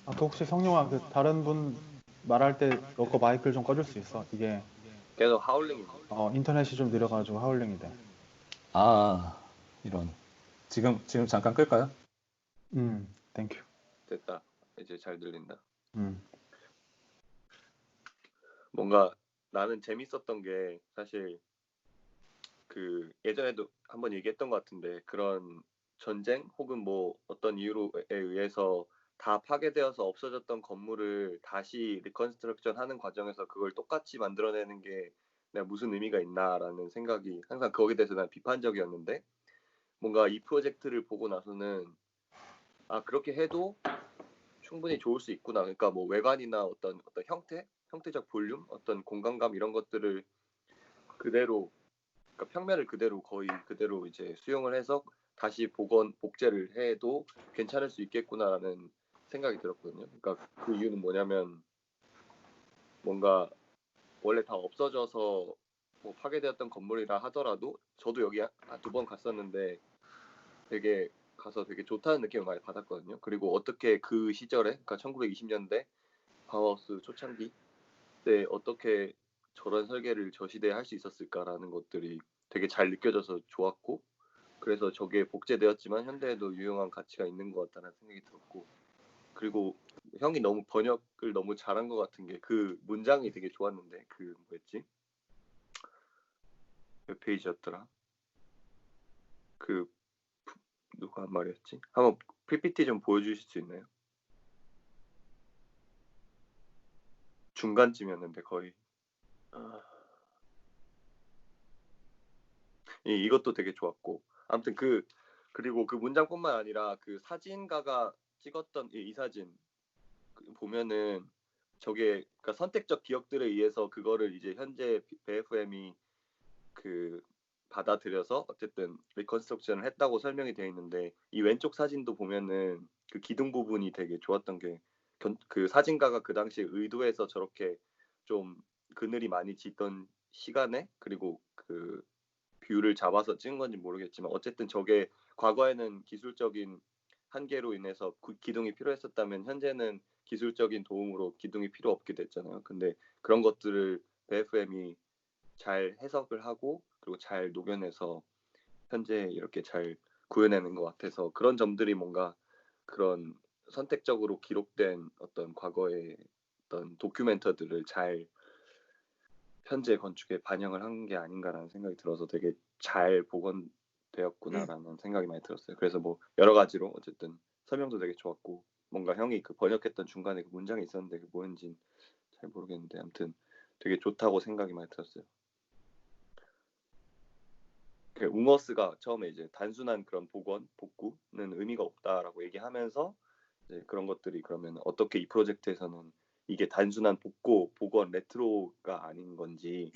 아, 그 혹시 성룡아, 그 다른 분 말할 때 너 거 마이크를 좀 꺼줄 수 있어? 이게 계속 하울링입니다. 인터넷이 좀 느려가지고 하울링이 돼. 아, 이런. 지금 잠깐 끌까요? 땡큐. 됐다. 이제 잘 들린다. 음, 뭔가 나는 재밌었던 게 사실 그 예전에도 한번 얘기했던 것 같은데 그런 전쟁 혹은 뭐 어떤 이유로에 의해서 다 파괴되어서 없어졌던 건물을 다시 리컨스트럭션 하는 과정에서 그걸 똑같이 만들어내는 게 내가 무슨 의미가 있나라는 생각이 항상 거기에 대해서 난 비판적이었는데 뭔가 이 프로젝트를 보고 나서는 아 그렇게 해도 충분히 좋을 수 있구나. 그러니까 뭐 외관이나 어떤 형태적 볼륨, 어떤 공간감 이런 것들을 그대로 그러니까 평면을 그대로 거의 그대로 이제 수용을 해서 다시 복제를 해도 괜찮을 수 있겠구나라는 생각이 들었거든요. 그러니까 그 이유는 뭐냐면 뭔가 원래 다 없어져서 뭐 파괴되었던 건물이라 하더라도 저도 여기 두 번 갔었는데 되게 가서 되게 좋다는 느낌을 많이 받았거든요. 그리고 어떻게 그 시절에 그러니까 1920년대 바우하우스 초창기 때 어떻게 저런 설계를 저 시대에 할 수 있었을까라는 것들이 되게 잘 느껴져서 좋았고 그래서 저게 복제되었지만 현대에도 유용한 가치가 있는 것 같다는 생각이 들었고 그리고 형이 너무 번역을 너무 잘한 것 같은 게 그 문장이 되게 좋았는데 그 뭐였지? 몇 페이지였더라? 그 누가 한 말이었지? 한번 PPT 좀 보여주실 수 있나요? 중간쯤이었는데 거의 이것도 되게 좋았고 아무튼 그리고 그 문장뿐만 아니라 그 사진가가 찍었던 이 사진 보면은 저게 그러니까 선택적 기억들에 의해서 그거를 이제 현재 BFM이 그 받아들여서 어쨌든 리컨스트럭션을 했다고 설명이 되어 있는데 이 왼쪽 사진도 보면은 그 기둥 부분이 되게 좋았던 게 그 사진가가 그 당시에 의도해서 저렇게 좀 그늘이 많이 짙던 시간에 그리고 그 뷰를 잡아서 찍은 건지 모르겠지만 어쨌든 저게 과거에는 기술적인 한계로 인해서 기둥이 필요했었다면 현재는 기술적인 도움으로 기둥이 필요 없게 됐잖아요. 근데 그런 것들을 BFM이 잘 해석을 하고 그리고 잘 녹여내서 현재 이렇게 잘 구현해낸 것 같아서 그런 점들이 뭔가 그런 선택적으로 기록된 어떤 과거의 어떤 도큐멘터들을 잘 현재 건축에 반영을 한 게 아닌가라는 생각이 들어서 되게 잘 복원되었구나라는 생각이 많이 들었어요. 그래서 뭐 여러 가지로 어쨌든 설명도 되게 좋았고 뭔가 형이 그 번역했던 중간에 그 문장이 있었는데 그 뭐였는지 잘 모르겠는데 아무튼 되게 좋다고 생각이 많이 들었어요. 웅어스가 처음에 이제 단순한 그런 복구는 의미가 없다라고 얘기하면서 이제 그런 것들이 그러면 어떻게 이 프로젝트에서는 이게 단순한 복원, 레트로가 아닌 건지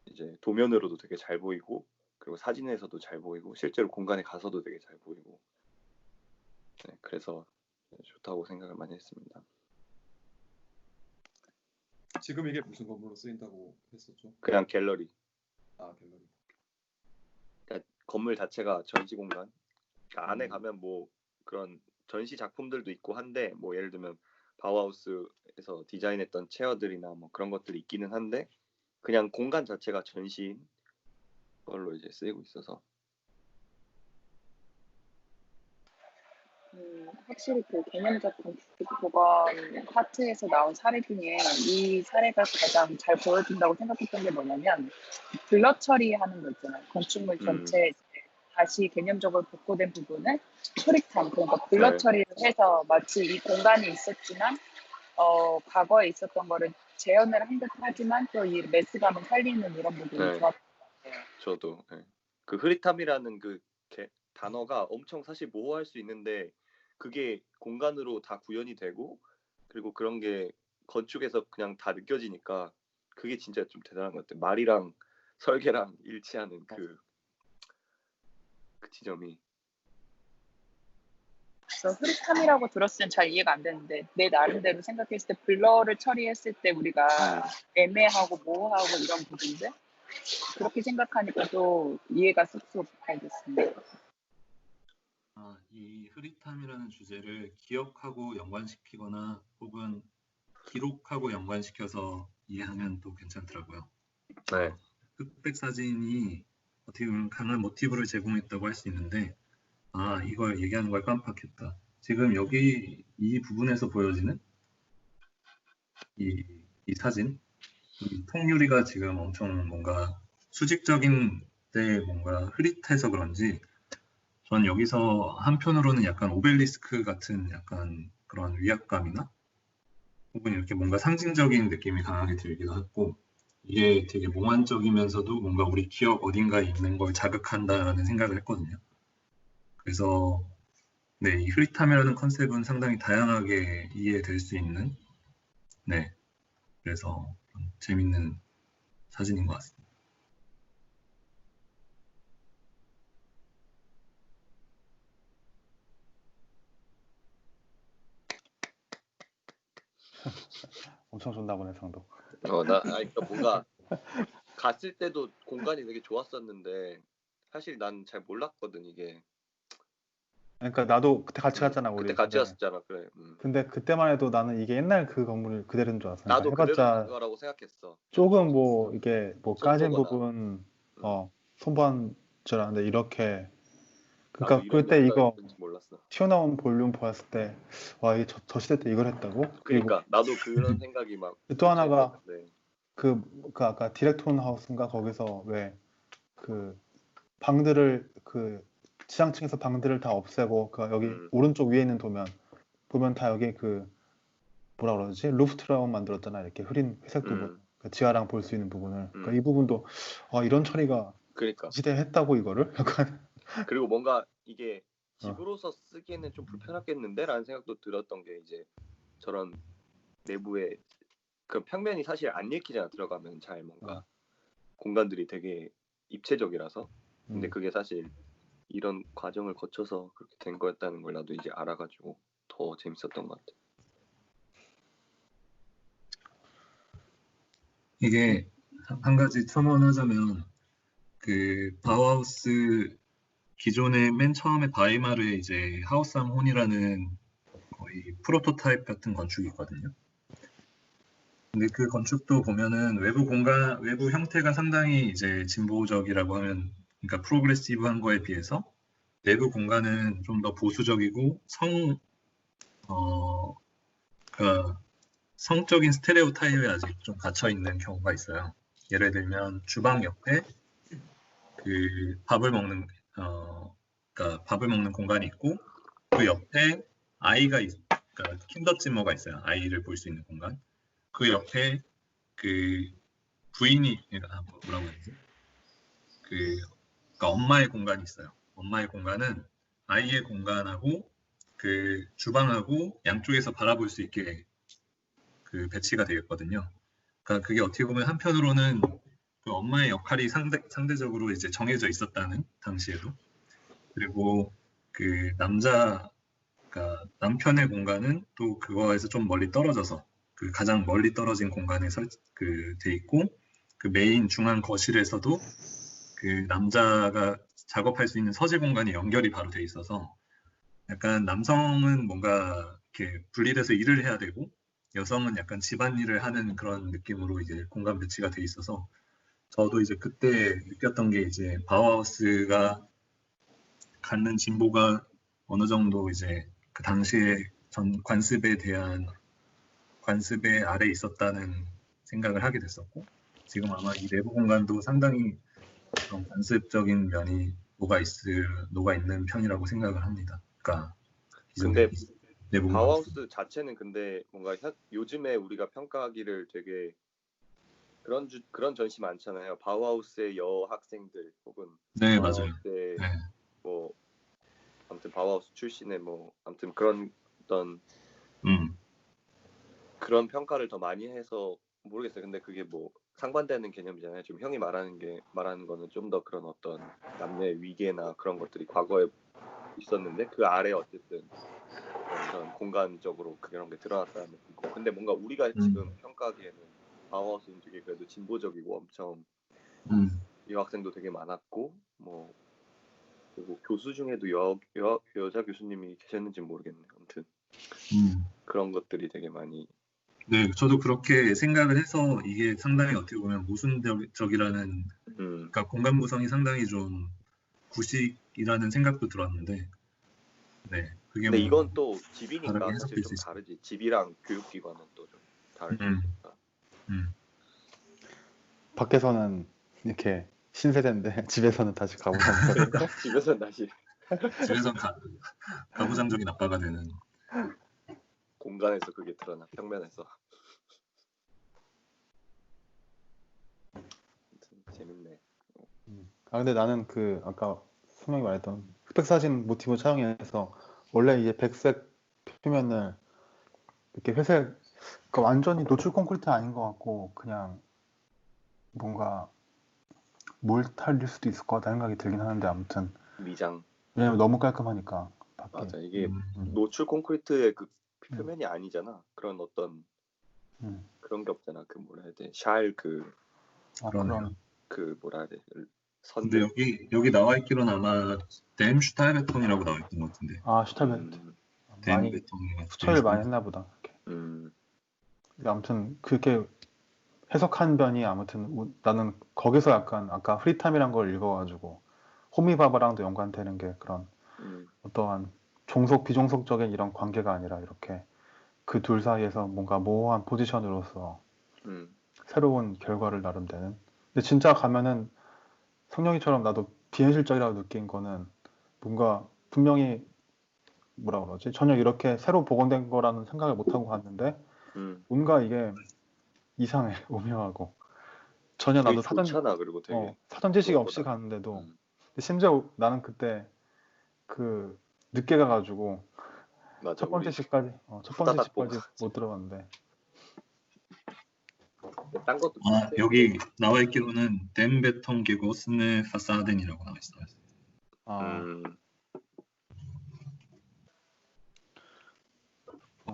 이제 도면으로도 되게 잘 보이고 그리고 사진에서도 잘 보이고 실제로 공간에 가서도 되게 잘 보이고 네, 그래서 좋다고 생각을 많이 했습니다. 지금 이게 무슨 건물로 쓰인다고 했었죠? 그냥 갤러리. 아, 갤러리. 그러니까 건물 자체가 전시 공간. 그러니까 안에 가면 뭐 그런 전시 작품들도 있고 한데 뭐 예를 들면 바우하우스에서 디자인했던 체어들이나 뭐 그런 것들이 있기는 한데 그냥 공간 자체가 전시인 걸로 이제 쓰이고 있어서 확실히 그 개념적 건축 보건 파트에서 나온 사례 중에 이 사례가 가장 잘 보여준다고 생각했던 게 뭐냐면 블러 처리하는 거 있잖아요. 건축물 전체에 다시 개념적으로 복구된 부분을 초릭함 그러니까 블러 네. 처리를 해서 마치 이 공간이 있었지만 과거에 있었던 거를 재현을 한 듯 하지만 또 이 메스감을 살리는 이런 부분이 네. 좋았던 것 같아요. 저도 그 흐릿함이라는 그 단어가 엄청 사실 모호할 수 있는데 그게 공간으로 다 구현이 되고 그리고 그런 게 건축에서 그냥 다 느껴지니까 그게 진짜 좀 대단한 것 같아요. 말이랑 설계랑 일치하는 그 지점이 그래서 흐릿함이라고 들었을 땐 잘 이해가 안 되는데 내 나름대로 생각했을 때 블러를 처리했을 때 우리가 애매하고 모호하고 이런 부분들 그렇게 생각하니까 또 이해가 쑥쑥 잘 됐습니다. 이 흐릿함이라는 주제를 기억하고 연관시키거나 혹은 기록하고 연관시켜서 이해하면 또 괜찮더라고요. 네. 흑백 사진이 어떻게 보면 강한 모티브를 제공했다고 할 수 있는데 이걸 얘기하는 걸 깜빡했다. 지금 여기 이 부분에서 보여지는 이 사진, 이 통유리가 지금 엄청 뭔가 수직적인데 뭔가 흐릿해서 그런지 전 여기서 한편으로는 약간 오벨리스크 같은 약간 그런 위압감이나 혹은 이렇게 뭔가 상징적인 느낌이 강하게 들기도 했고 이게 되게 몽환적이면서도 뭔가 우리 기억 어딘가에 있는 걸 자극한다라는 생각을 했거든요. 그래서 네, 이 흐릿함이라는 컨셉은 상당히 다양하게 이해될 수 있는 네, 그래서 재밌는 사진인 것 같습니다. 엄청 좋나 보네 상도. 그러니까 뭔가 갔을 때도 공간이 되게 좋았었는데 사실 난 잘 몰랐거든 이게. 그러니까 나도 그때 같이 갔잖아 우리. 그때 같이 근데- 갔었잖아. 그래. 근데 그때만 해도 나는 이게 옛날 그 건물 그대로인 줄 알았어. 나도 그러니까 해봤자 그대로라고 생각했어. 조금 뭐 이게 뭐 까진 손보거나. 부분 손보한 줄 알았는데 이렇게 나도 그러니까 이런 그때 이거 느낌인지 몰랐어. 튀어나온 볼륨 보았을 때 와 이게 저 시대 때 이걸 했다고? 그리고 그러니까 나도 그런 생각이 막. 또 하나가 네. 그 아까 디렉톤 하우스인가 거기서 왜 그 방들을 그 지상층에서 방들을 다 없애고 그 여기 오른쪽 위에 있는 보면 다 여기 그 뭐라 그러지 루프트라운 만들었잖아. 이렇게 흐린 회색 부분 그 지하랑 볼 수 있는 부분을 그러니까 이 부분도 이런 처리가 그러니까. 이 시대에 했다고 이거를 약간 그리고 뭔가 이게 집으로서 쓰기에는 좀 불편하겠는데라는 생각도 들었던 게 이제 저런 내부에 그 평면이 사실 안 읽히잖아. 들어가면 잘 뭔가 공간들이 되게 입체적이라서. 근데 그게 사실 이런 과정을 거쳐서 그렇게 된 거였다는 걸 나도 이제 알아가지고 더 재밌었던 것 같아. 이게 한 가지 첨언하자면 그 바우하우스 기존에 맨 처음에 바이마르의 이제 하우스 암 혼이라는 거의 프로토타입 같은 건축이 있거든요. 근데 그 건축도 보면은 외부 형태가 상당히 이제 진보적이라고 하면, 그러니까 프로그레시브한 거에 비해서 내부 공간은 좀 더 보수적이고 그러니까 성적인 스테레오 타입에 아직 좀 갇혀 있는 경우가 있어요. 예를 들면 주방 옆에 그 그러니까 밥을 먹는 공간이 있고 그 옆에 그러니까 킨더지머가 있어요. 아이를 볼 수 있는 공간. 그 옆에 그 부인이 뭐라고 해야 되지? 그러니까 엄마의 공간이 있어요. 엄마의 공간은 아이의 공간하고 그 주방하고 양쪽에서 바라볼 수 있게 그 배치가 되겠거든요. 그러니까 그게 어떻게 보면 한편으로는 그 엄마의 역할이 상대적으로 이제 정해져 있었다는 당시에도. 그리고 그 그러니까 남편의 공간은 또 그거에서 좀 멀리 떨어져서 그 가장 멀리 떨어진 공간에 돼 있고 그 메인 중앙 거실에서도 그 남자가 작업할 수 있는 서재 공간이 연결이 바로 돼 있어서 약간 남성은 뭔가 이렇게 분리돼서 일을 해야 되고 여성은 약간 집안일을 하는 그런 느낌으로 이제 공간 배치가 돼 있어서 저도 이제 그때 느꼈던 게 이제 바우하우스가 갖는 진보가 어느 정도 이제 그 당시에 전 관습에 대한 관습의 아래 있었다는 생각을 하게 됐었고 지금 아마 이 내부 공간도 상당히 그런 관습적인 면이 녹아 있는 편이라고 생각을 합니다. 그러니까 근데 내부 바우하우스 자체는 근데 뭔가 요즘에 우리가 평가하기를 되게 그런 전시 많잖아요. 바우하우스의 여학생들 혹은 네 맞아요. 바우하우스의 네. 뭐 아무튼 바우하우스 출신의 뭐 아무튼 그런 어떤 그런 평가를 더 많이 해서 모르겠어요. 근데 그게 뭐 상반되는 개념이잖아요. 지금 형이 말하는 거는 좀 더 그런 어떤 남녀의 위계나 그런 것들이 과거에 있었는데 그 아래 어쨌든 그런 공간적으로 그런 게 드러났다는 느낌이고 근데 뭔가 우리가 지금 평가하기에는 바우하우스 인식이 그래도 진보적이고 엄청 유학생도 되게 많았고 뭐 그리고 교수 중에도 여자 교수님이 계셨는지 모르겠네. 아무튼 그런 것들이 되게 많이 네, 저도 그렇게 생각을 해서 이게 상당히 어떻게 보면 모순적이라는 그러니까 공간 구성이 상당히 좀 구식이라는 생각도 들었는데 네, 그게 근데 뭐 이건 또 집이니까 다르게 사실 해석될 수 좀 있어요. 다르지. 집이랑 교육기관은 또 좀 다를 수 있으니까. 밖에서는 이렇게 신세대인데 집에서는 다시 가부장적. 그러니까 집에서는 다시 집에서 가부장적인 아빠가 되는. 공간에서 그게 드러나 평면에서. 아무튼 재밌네. 아 근데 나는 그 아까 성명이 말했던 흑백 사진 모티브 촬영에서 원래 이제 백색 표면을 이렇게 회색 그러니까 완전히 노출 콘크리트 아닌 것 같고 그냥 뭔가 몰탈일 수도 있을 것 같다는 생각이 들긴 하는데 아무튼 미장. 왜냐면 너무 깔끔하니까 밖에. 맞아. 이게 노출 콘크리트의 그 표면이 아니잖아. 그런 어떤 그런 게 없잖아. 그 뭐라 해야 돼? 샬 그런 그 뭐라 해야 돼? 근데 선들. 여기 나와 있기로는 아마 댐 슈타베톤이라고 나와 있던 것 같은데. 아 슈타베트 많이 수초를 많이 했나 보다. 아무튼 그렇게 해석한 변이 아무튼 나는 거기서 약간 아까 프리탐이란 걸 읽어가지고 호미바바랑도 연관되는 게 그런 어떠한 종속 비종속적인 이런 관계가 아니라 이렇게 그 둘 사이에서 뭔가 모호한 포지션으로서 새로운 결과를 나름대는. 근데 진짜 가면은 성령이처럼 나도 비현실적이라고 느낀 거는 뭔가 분명히 뭐라 그러지? 전혀 이렇게 새로 복원된 거라는 생각을 못 하고 갔는데 뭔가 이게 이상해 오묘하고 전혀 되게 나도 좋잖아. 그리고 되게 사전 지식이 없이 그것보다. 갔는데도 심지어 나는 그때 그 늦게 가가지고 맞아. 첫 번째 우리 시까지 후다닥 보고 못 들어갔는데 딴 것도 아, 비슷해. 여기 나와 있기로는 댐 베톤 게고스네 파사덴이라고 나와 있어요.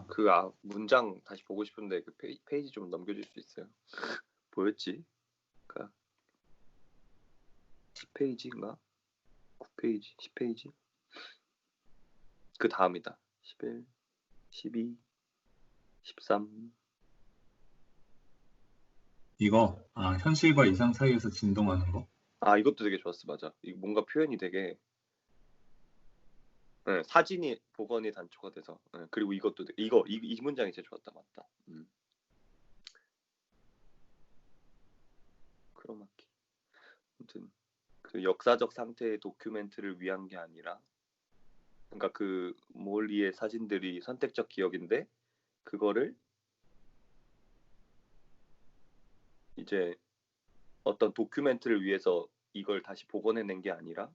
그 문장 다시 보고 싶은데 그 페이지 좀 넘겨줄 수 있어요? 뭐였지? 그러니까 10페이지인가? 9페이지? 10페이지? 그 다음이다. 11, 12, 13. 이거 현실과 이상 사이에서 진동하는 거. 이것도 되게 좋았어. 맞아. 이거 뭔가 표현이 되게 사진이 복원이 단초가 돼서 그리고 이것도 이 문장이 제일 좋았다. 맞다. 크로마키. 아무튼 그 역사적 상태의 도큐멘트를 위한 게 아니라 그러니까 그 몰리의 사진들이 선택적 기억인데 그거를 이제 어떤 도큐멘트를 위해서 이걸 다시 복원해낸 게 아니라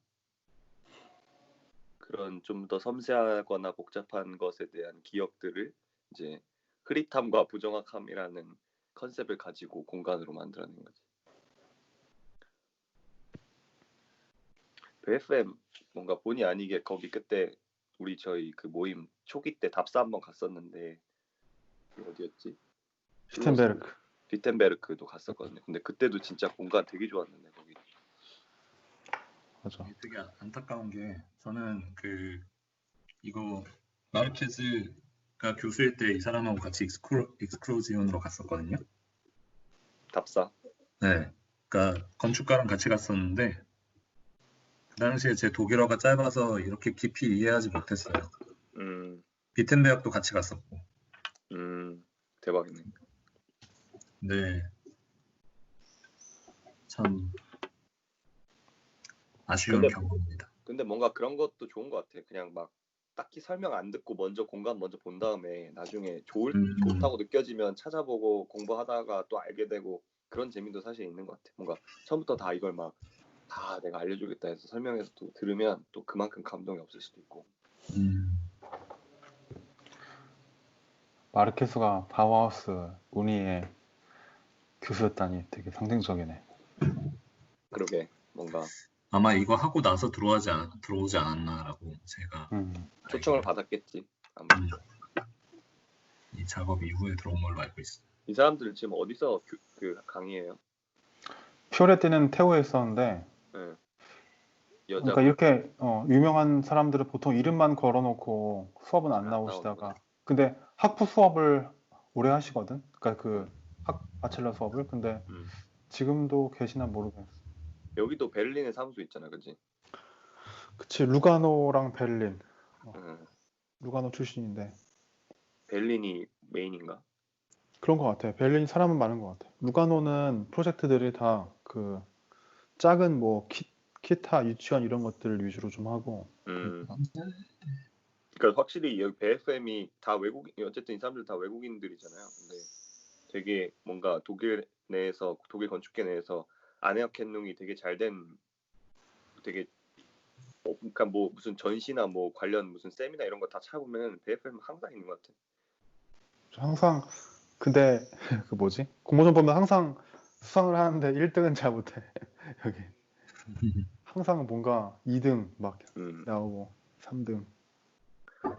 그런 좀 더 섬세하거나 복잡한 것에 대한 기억들을 이제 흐릿함과 부정확함이라는 컨셉을 가지고 공간으로 만들어낸 거지. BFM 뭔가 본의 아니게 거기 그때 저희 그 모임 초기 때 답사 한번 갔었는데 어디였지? 비텐베르크도 갔었거든요. 근데 그때도 진짜 공간 되게 좋았는데 거기. 맞아. 되게 안타까운 게 저는 이거 마르케즈가 교수일 때 이 사람하고 같이 익스클로지온으로 갔었거든요. 답사. 네, 그러니까 건축가랑 같이 갔었는데 그 당시에 제 독일어가 짧아서 이렇게 깊이 이해하지 못했어요. 비텐베르크도 같이 갔었고. 대박이네. 네, 참 아쉬운 경험입니다. 근데 뭔가 그런 것도 좋은 것 같아. 그냥 막 딱히 설명 안 듣고 공간 먼저 본 다음에 나중에 좋다고 느껴지면 찾아보고 공부하다가 또 알게 되고 그런 재미도 사실 있는 것 같아. 뭔가 처음부터 다 이걸 막 다 내가 알려주겠다 해서 설명해서 또 들으면 또 그만큼 감동이 없을 수도 있고. 마르케스가 바우하우스 운이의 교수였다니 되게 상징적이네. 그러게 뭔가 아마 이거 하고 나서 들어오지 않았나라고 제가 초청을 알기로는. 받았겠지. 아마. 이 작업 이후에 들어온 걸로 알고 있어요. 이 사람들 지금 어디서 그 강의해요? 피오레 때는 태우에 있었는데 네. 그러니까 이렇게 유명한 사람들은 보통 이름만 걸어놓고 수업은 안 나오시다가 근데 학부 수업을 오래 하시거든. 그러니까 그 바첼러 수업을. 근데 지금도 계시나 모르겠어. 여기도 베를린에 사무소 있잖아, 그치? 그치, 루가노랑 베를린. 루가노 출신인데. 베를린이 메인인가? 그런 것 같아. 베를린 사람은 많은 것 같아. 루가노는 프로젝트들이 다 그 작은 뭐 기타, 유치원 이런 것들 위주로 좀 하고. 그러니까 확실히 여기 BFM이 다 외국인, 어쨌든 이 사람들 다 외국인들이잖아요. 근데 되게 뭔가 독일 건축계 내에서 아네아켄룽이 되게 잘된 되게 그러니까 뭐 무슨 전시나 뭐 관련 무슨 세미나 이런 거 다 찾아보면 BFM 항상 있는 것 같아. 항상 근데 그 뭐지? 공모전 보면 항상 수상을 하는데 1등은 잘 못해. 여기 항상 뭔가 2등 막 나오고 3등.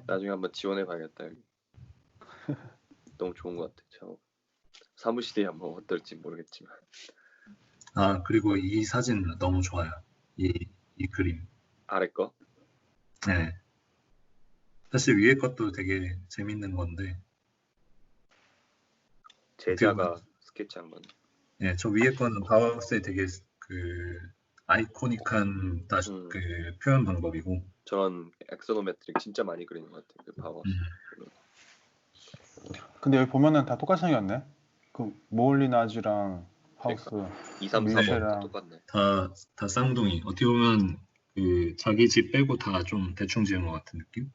나중에 한번 지원해봐야겠다 여기. 너무 좋은 것 같아. 저 사무실이 한번 어떨지 모르겠지만. 아 그리고 이 사진 너무 좋아요. 이 그림. 아래 거? 네. 사실 위에 것도 되게 재밌는 건데. 제자가 스케치한 건. 네, 저 위에 거는 바우하우스의 되게 그 아이코닉한 그 표현 방법이고. 저런 엑소노메트릭 진짜 많이 그리는 것 같아. 그 바우하우스. 근데 여기 보면은 다 똑같이 생겼네. 그 모올리나즈랑 하우스, 그러니까 2, 3, 4번 똑같네. 다 쌍둥이. 어떻게 보면 그 자기 집 빼고 다 좀 대충 지은 것 같은 느낌?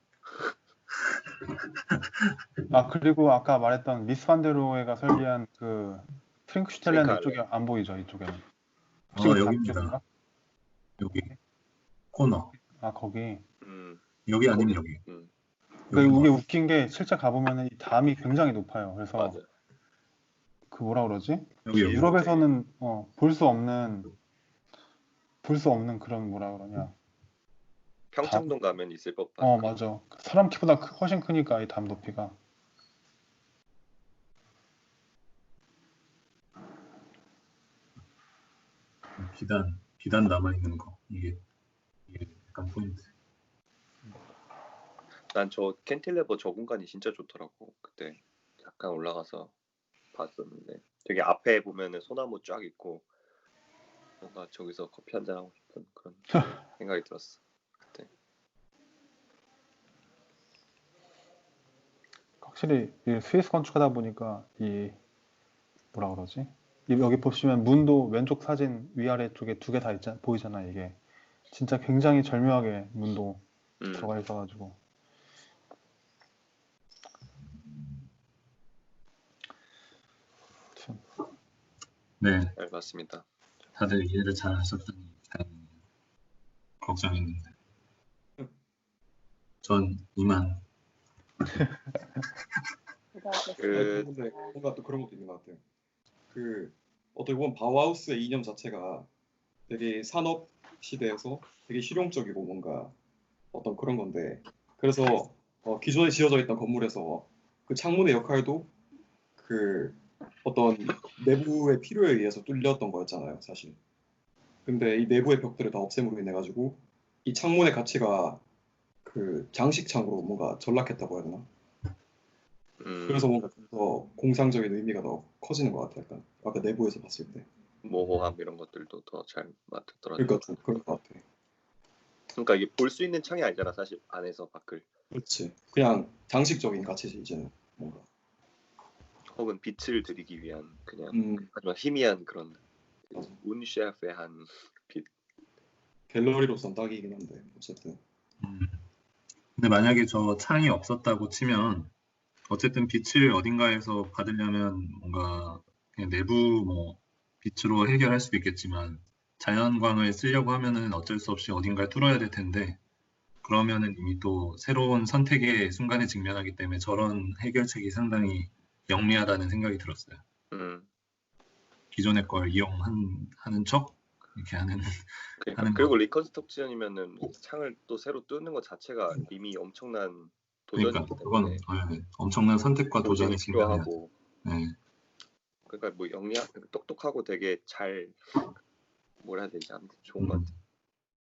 아 그리고 아까 말했던 미스 반데로에가 설계한 그 트링크슈텔레는 이쪽에 안 보이죠? 이쪽에는. 여기입니다. 여기 코너. 아 거기. 여기 아니면 여기. 그러니까 이게 웃긴 게 실제 가보면은 이 담이 굉장히 높아요. 그래서 맞아. 그 뭐라 그러지? 여기. 유럽에서는 볼 수 없는 그런 뭐라 그러냐. 평창동 가면 있을 것 같아. 맞아. 사람 키보다 훨씬 크니까 이 담 높이가. 비단 남아 있는 거 이게 약간 포인트. 난 저 캔틸레버 저 공간이 진짜 좋더라고. 그때 잠깐 올라가서 봤었는데 되게 앞에 보면은 소나무 쫙 있고 뭔가 저기서 커피 한잔 하고 싶은 그런 생각이 들었어. 그때. 확실히 이 스위스 건축하다 보니까 이 뭐라 그러지? 여기 보시면 문도 왼쪽 사진 위아래 쪽에 2개 다 보이잖아. 이게 진짜 굉장히 절묘하게 문도 들어가 있어가지고. 네. 잘 봤습니다. 다들 이해를 잘 하셨다니 걱정했는데. 전 이만. 근데 뭔가 또 그런 것도 있는 것 같아요. 그 어떻게 보면 바우하우스의 이념 자체가 되게 산업 시대에서 되게 실용적이고 뭔가 어떤 그런 건데, 그래서 기존에 지어져 있던 건물에서 그 창문의 역할도 그 어떤 내부의 필요에 의해서 뚫렸던 거였잖아요, 사실. 근데 이 내부의 벽들을 다 없앰으로 인해 가지고 이 창문의 가치가 그 장식창으로 뭔가 전락했다고 해야 되나? 그래서 뭔가 더 공상적인 의미가 더 커지는 것 같아요. 약간 아까 내부에서 봤을 때 모호함 이런 것들도 더 잘 맞더라고요. 그러니까 좀 그런 것 같아. 그러니까 이게 볼 수 있는 창이 아니잖아, 사실 안에서 밖을. 그렇지. 그냥 장식적인 가치지 이제는 뭔가. 혹은 빛을 드리기 위한 그냥 하지만 희미한 그런 운셰프의 한 빛. 갤러리로선 딱이긴 한데 어쨌든. 근데 만약에 저 창이 없었다고 치면 어쨌든 빛을 어딘가에서 받으려면 뭔가 그냥 내부 뭐 빛으로 해결할 수도 있겠지만 자연광을 쓰려고 하면은 어쩔 수 없이 어딘가에 뚫어야 될 텐데 그러면은 이미 또 새로운 선택의 순간에 직면하기 때문에 저런 해결책이 상당히 영리하다는 생각이 들었어요. 기존의 걸 이용하는 척 이렇게 하는 그러니까 하는 그리고 거. 리컨스트럭션이면은 창을 또 새로 뚫는 것 자체가 이미 엄청난 그러니까 도전이기 그건 때문에 엄청난 선택과 도전이 고심이 증명해야 돼. 필요하고 네. 그러니까 뭐 영리한 똑똑하고 되게 잘 뭐라 해야 되지? 아무튼 좋은 것 같아.